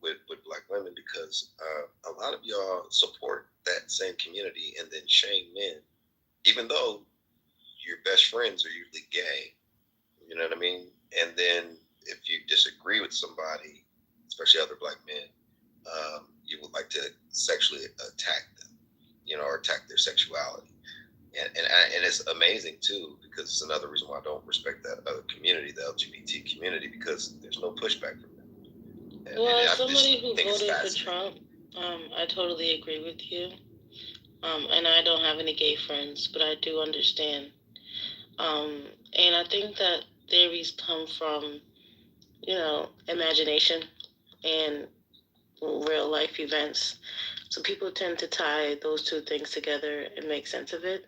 with black women, because a lot of y'all support that same community and then shame men, even though your best friends are usually gay. You know what I mean? And then if you disagree with somebody, especially other black men, you would like to sexually attack them, or attack their sexuality. And it's amazing too, because it's another reason why I don't respect that other community, the LGBT community, because there's no pushback from them. Well, as I somebody just who think it's voted for fascinating. Trump, I totally agree with you. And I don't have any gay friends, but I do understand. And I think that theories come from, imagination and real life events. So people tend to tie those two things together and make sense of it.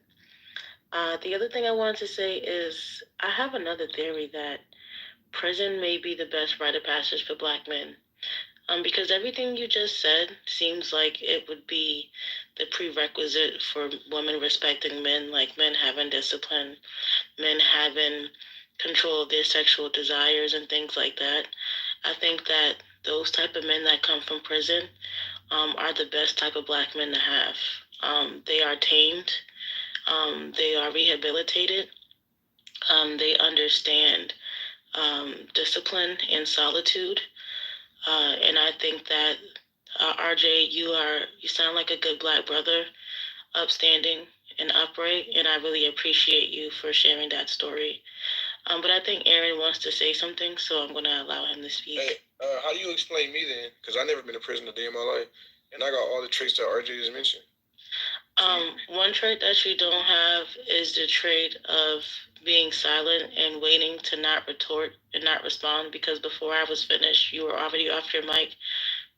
The other thing I wanted to say is I have another theory that prison may be the best rite of passage for black men. Because everything you just said seems like it would be the prerequisite for women respecting men, like men having discipline, men having control of their sexual desires and things like that. I think that those type of men that come from prison are the best type of black men to have. They are tamed. They are rehabilitated. They understand discipline and solitude. And I think that RJ, you sound like a good black brother, upstanding and upright, and I really appreciate you for sharing that story. But I think Aaron wants to say something, so I'm going to allow him to speak. Hey, how do you explain me then? Because I've never been to prison a day in my life, and I got all the traits that RJ just mentioned. One trait that you don't have is the trait of being silent and waiting to not retort and not respond, because before I was finished, you were already off your mic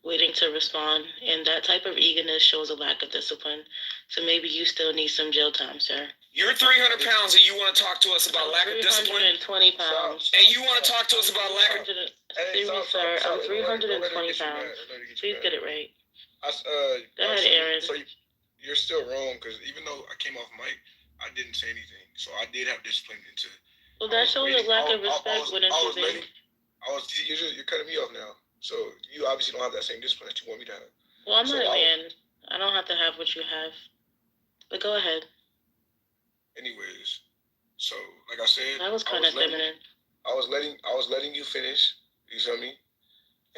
waiting to respond, and that type of eagerness shows a lack of discipline. So maybe you still need some jail time, sir. You're 300 pounds and you want to talk to us about lack of discipline? 320 pounds. And you want to talk to us about lack of... Excuse me, sir. I'm 320 pounds. Please get it right. Go ahead, Aaron. So you're still wrong, because even though I came off mic, I didn't say anything. So I did have discipline into... Well, that shows a lack of respect, wouldn't you think? You're cutting me off now. So you obviously don't have that same discipline that you want me to have. Well, I'm not a man. I don't have to have what you have. But go ahead. Anyways, so like I said, that was kind of feminine. I was letting you finish. You feel me?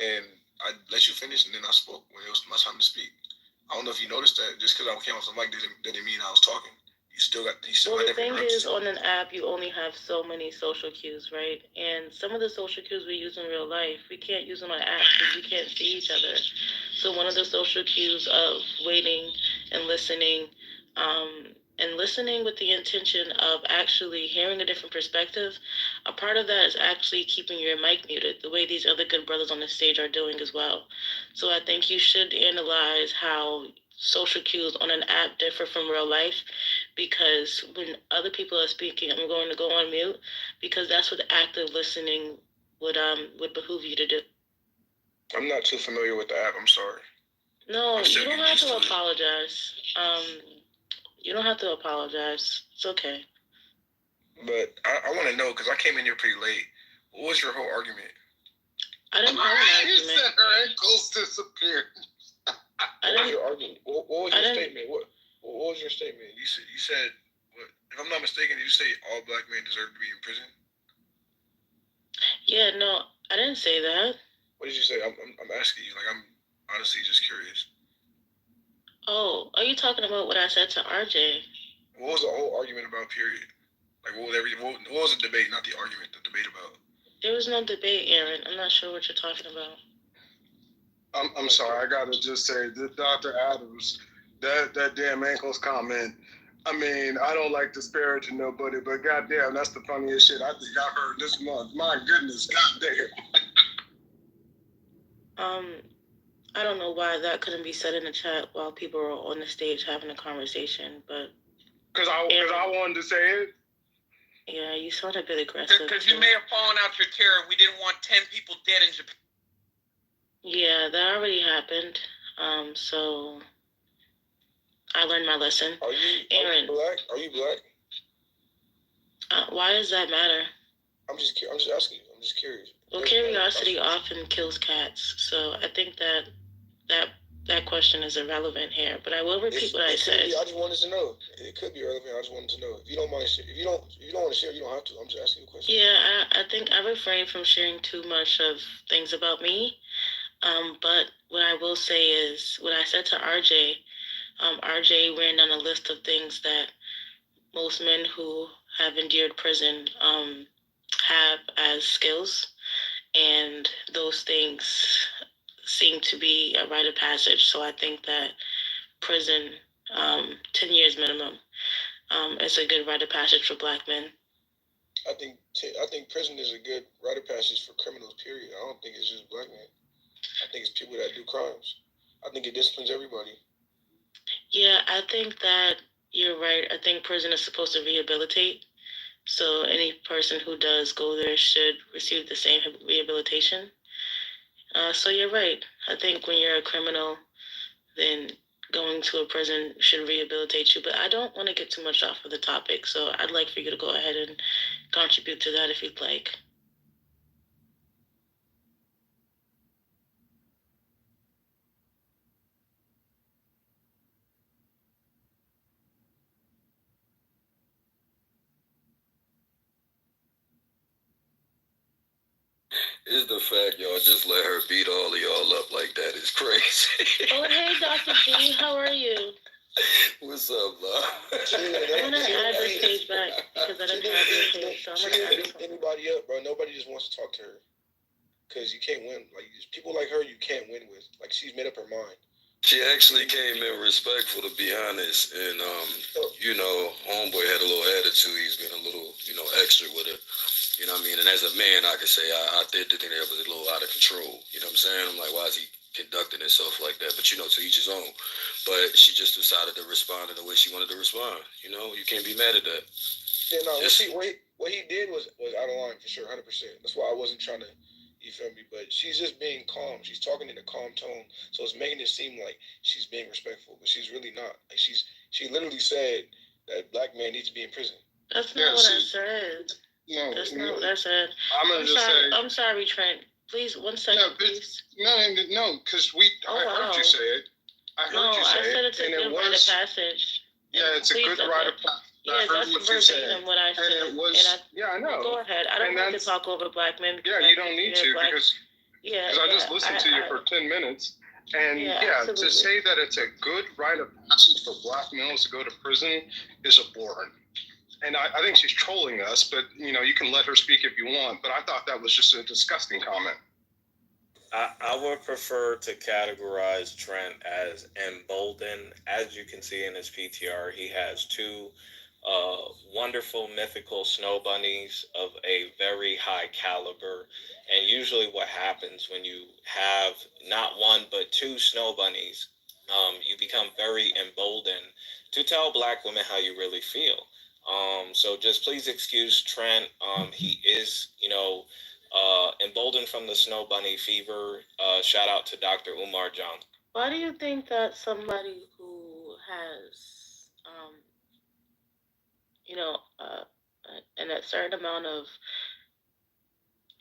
And I let you finish, and then I spoke when it was my time to speak. I don't know if you noticed that. Just because I came off the mic didn't mean I was talking. Well, the thing is, on an app, you only have so many social cues, right? And some of the social cues we use in real life, we can't use them on apps because we can't see each other. So one of the social cues of waiting and listening with the intention of actually hearing a different perspective, a part of that is actually keeping your mic muted, the way these other good brothers on the stage are doing as well. So I think you should analyze how social cues on an app differ from real life, because when other people are speaking, I'm going to go on mute, because that's what active listening would behoove you to do. I'm not too familiar with the app. I'm sorry. No, you don't have to apologize. You don't have to apologize. It's okay. But I want to know, because I came in here pretty late. What was your whole argument? I didn't have an argument. She said her ankles disappeared. What was your argument? What was your statement? What was your statement? You said what, if I'm not mistaken, did you say all black men deserve to be in prison? Yeah, no, I didn't say that. What did you say? I'm asking you. Like, I'm honestly just curious. Oh, are you talking about what I said to RJ? What was the whole argument about? Period. Like, what was the debate? Not the argument. The debate about. There was no debate, Aaron. I'm not sure what you're talking about. I'm sorry. I gotta just say, Dr. Adams, that damn ankles comment. I mean, I don't like disparaging nobody, but goddamn, that's the funniest shit I think I heard this month. My goodness, goddamn. I don't know why that couldn't be said in the chat while people are on the stage having a conversation, but because I wanted to say it. Yeah, you sound a bit aggressive. Because you may have fallen out your chair, and we didn't want 10 people dead in Japan. Yeah, that already happened. So I learned my lesson. Are you black? Are you black? Why does that matter? I'm just asking you. I'm just curious. Well, curiosity often kills cats, so I think that question is irrelevant here. But I will repeat what I said. I just wanted to know. It could be irrelevant. I just wanted to know. If you don't mind, if you don't want to share, you don't have to. I'm just asking you a question. Yeah, I think I refrain from sharing too much of things about me. But what I will say is what I said to RJ. RJ ran down a list of things that most men who have endured prison have as skills, and those things seem to be a rite of passage. So I think that prison, 10 years minimum, is a good rite of passage for Black men. I think prison is a good rite of passage for criminals. Period. I don't think it's just Black men. I think it's people that do crimes. I think it disciplines everybody. Yeah, I think that you're right. I think prison is supposed to rehabilitate. So any person who does go there should receive the same rehabilitation. So you're right. I think when you're a criminal, then going to a prison should rehabilitate you. But I don't want to get too much off of the topic. So I'd like for you to go ahead and contribute to that if you'd like. Is the fact y'all just let her beat all of y'all up like that is crazy. Oh, hey, Dr. B, how are you? What's up, love? I'm gonna add this page back because I didn't have your page, so I'm She gonna add didn't this beat anybody up, bro. Nobody just wants to talk to her. Because you can't win. Like, people like her, you can't win with. Like, she's made up her mind. She actually came in respectful, to be honest, and you know, homeboy had a little attitude. He's been a little, you know, extra with her. You know what I mean? And as a man, I could say I did think that was a little out of control. You know what I'm saying? I'm like, why is he conducting himself like that? But you know, to each his own. But she just decided to respond in the way she wanted to respond. You know, you can't be mad at that. Yeah, no, what he did was out of line for sure, 100%. That's why I wasn't trying to, you feel me? But she's just being calm. She's talking in a calm tone, so it's making it seem like she's being respectful, but she's really not. Like, she literally said that Black men need to be in prison. That's not what I said. No, That's not what I said. I'm sorry, Trent. Please, 1 second, please. No, because I heard you say it. I heard you say it. I said it's a good rite of passage. Yeah, it's a good rite of passage. Yeah, that's verbatim what I said. And it was, I know. Go ahead. I don't want to talk over Black men. Yeah, you don't need to because I just listened to you for 10 minutes. And to say that it's a good rite of passage for Black males to go to prison is abhorrent. And I think she's trolling us, but you know, you can let her speak if you want. But I thought that was just a disgusting comment. I would prefer to categorize Trent as emboldened. As you can see in his PTR, he has two wonderful mythical snow bunnies of a very high caliber. And usually what happens when you have not one but two snow bunnies, you become very emboldened to tell Black women how you really feel. So just please excuse Trent. He is, you know, emboldened from the snow bunny fever. Shout out to Dr. Umar John. Why do you think that somebody who has, you know, a certain amount of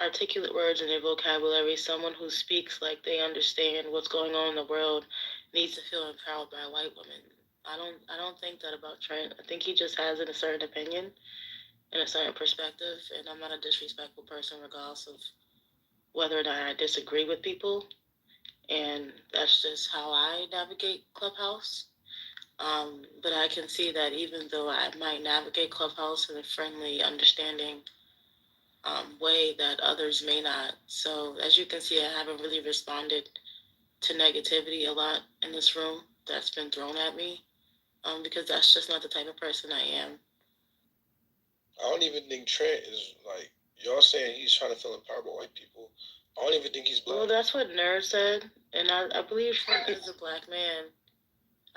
articulate words in their vocabulary, someone who speaks like they understand what's going on in the world, needs to feel empowered by white women? I don't think that about Trent. I think he just has a certain opinion and a certain perspective, and I'm not a disrespectful person regardless of whether or not I disagree with people, and that's just how I navigate Clubhouse. But I can see that even though I might navigate Clubhouse in a friendly, understanding way, that others may not. So as you can see, I haven't really responded to negativity a lot in this room that's been thrown at me. Because that's just not the type of person I am. I don't even think Trent is like, y'all saying he's trying to feel empowered by white people. I don't even think he's Black. Well, that's what Nerd said, and I believe Trent is a Black man.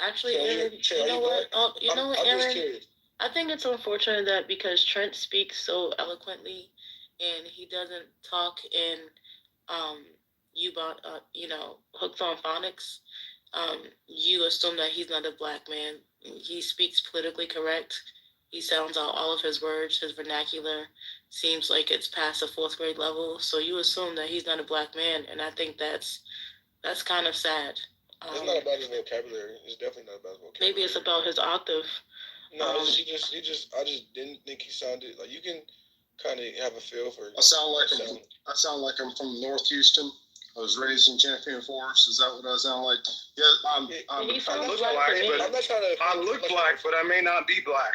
Actually, Aaron, you know what? You know what, Aaron? I think it's unfortunate that because Trent speaks so eloquently, and he doesn't talk in, you know, hooks on phonics. You assume that he's not a Black man. He speaks politically correct. He sounds out all of his words. His vernacular seems like it's past the 4th grade level. So you assume that he's not a Black man, and I think that's kind of sad. It's not about his vocabulary. It's definitely not about his vocabulary. Maybe it's about his octave. No, I just didn't think he sounded like, you can kind of have a feel for. I sound like I'm from North Houston. I was raised in Champion Forest. Is that what I sound like? Yeah, I look black, I look black, but I may not be Black.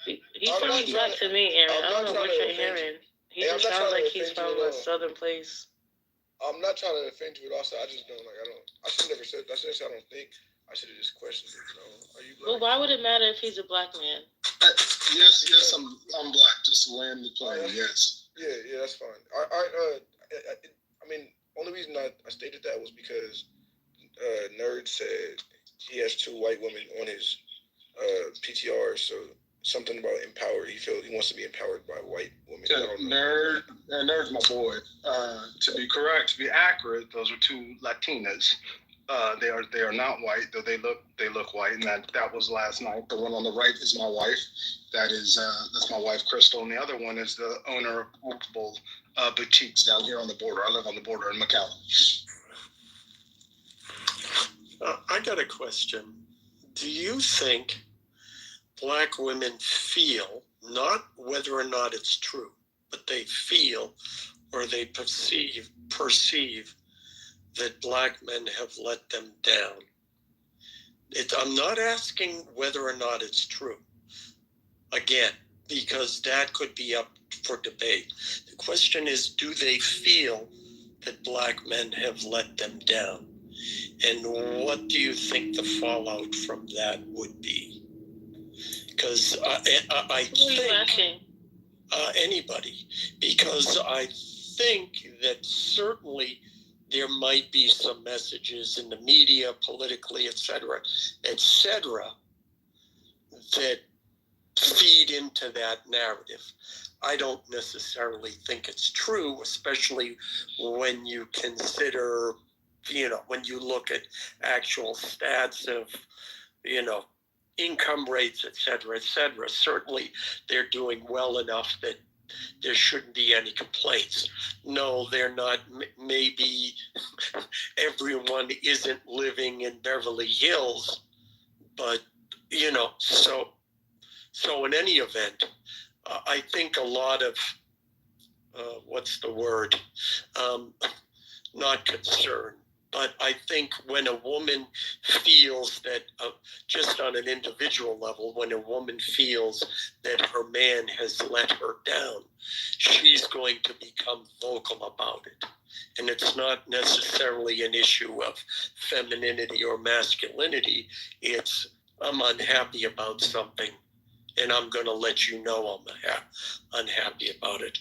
He sounds Black to me, Aaron. I don't know what you're hearing. He just sounds like he's from a southern place. I'm not trying to offend you at all. So I just don't like. I should never said. I should say I don't think. I should have just questioned it. You know, are you black? Well, why would it matter if he's a black man? Yes, I'm black. Just to land the plane. Yes. Yeah, that's fine. I mean, only reason I stated that was because Nerd said he has 2 white women on his PTR, so something about empowered. He wants to be empowered by white women. Nerd's my boy. To be correct, to be accurate, those are 2 Latinas. They are not white, though they look white, and that was last night. The one on the right is my wife. That's my wife Crystal, and the other one is the owner of multiple boutiques down here on the border. I live on the border in McAllen. I got a question. Do you think black women feel, not whether or not it's true, but they feel or they perceive that black men have let them down? I'm not asking whether or not it's true, again, because that could be up for debate. The question is, do they feel that black men have let them down? And what do you think the fallout from that would be? Because I think anybody, because I think that certainly there might be some messages in the media, politically, et cetera, that feed into that narrative. I don't necessarily think it's true, especially when you consider, when you look at actual stats of, income rates, et cetera, et cetera. Certainly they're doing well enough that there shouldn't be any complaints. No, they're not. Maybe everyone isn't living in Beverly Hills, but, so in any event, I think a lot of, what's the word? Not concern, but I think when a woman feels that, just on an individual level, when a woman feels that her man has let her down, she's going to become vocal about it. And it's not necessarily an issue of femininity or masculinity. It's, I'm unhappy about something, and I'm going to let you know I'm unhappy about it.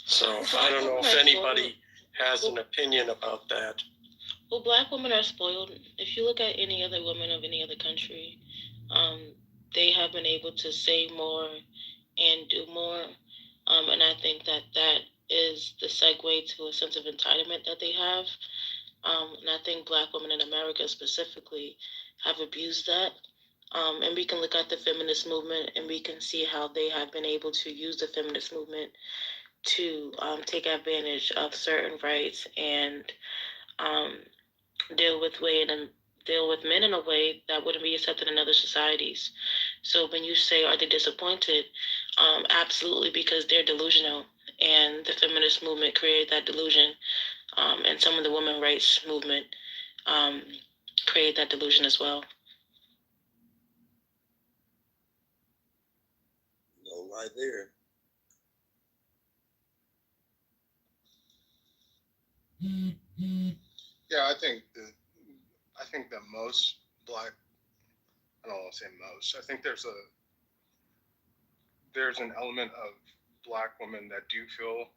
So I don't know if anybody has an opinion about that. Well, black women are spoiled. If you look at any other woman of any other country, they have been able to say more and do more. And I think that is the segue to a sense of entitlement that they have. And I think black women in America specifically have abused that. And we can look at the feminist movement and we can see how they have been able to use the feminist movement to take advantage of certain rights and deal with men in a way that wouldn't be accepted in other societies. So when you say, are they disappointed? Absolutely, because they're delusional, and the feminist movement created that delusion, and some of the women's rights movement created that delusion as well. No lie there. Yeah, I think that most black, I don't want to say most, I think there's an element of black women that do feel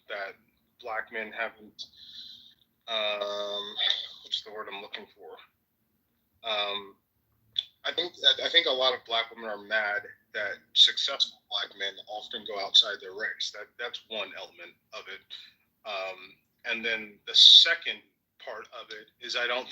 that black men haven't, what's the word I'm looking for? I think a lot of black women are mad that successful black men often go outside their race. That's one element of it. And then the second part of it is I don't.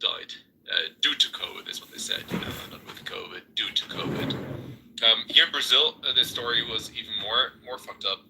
died due to COVID, is what they said. Not with COVID, due to COVID. Here in Brazil, this story was even more fucked up.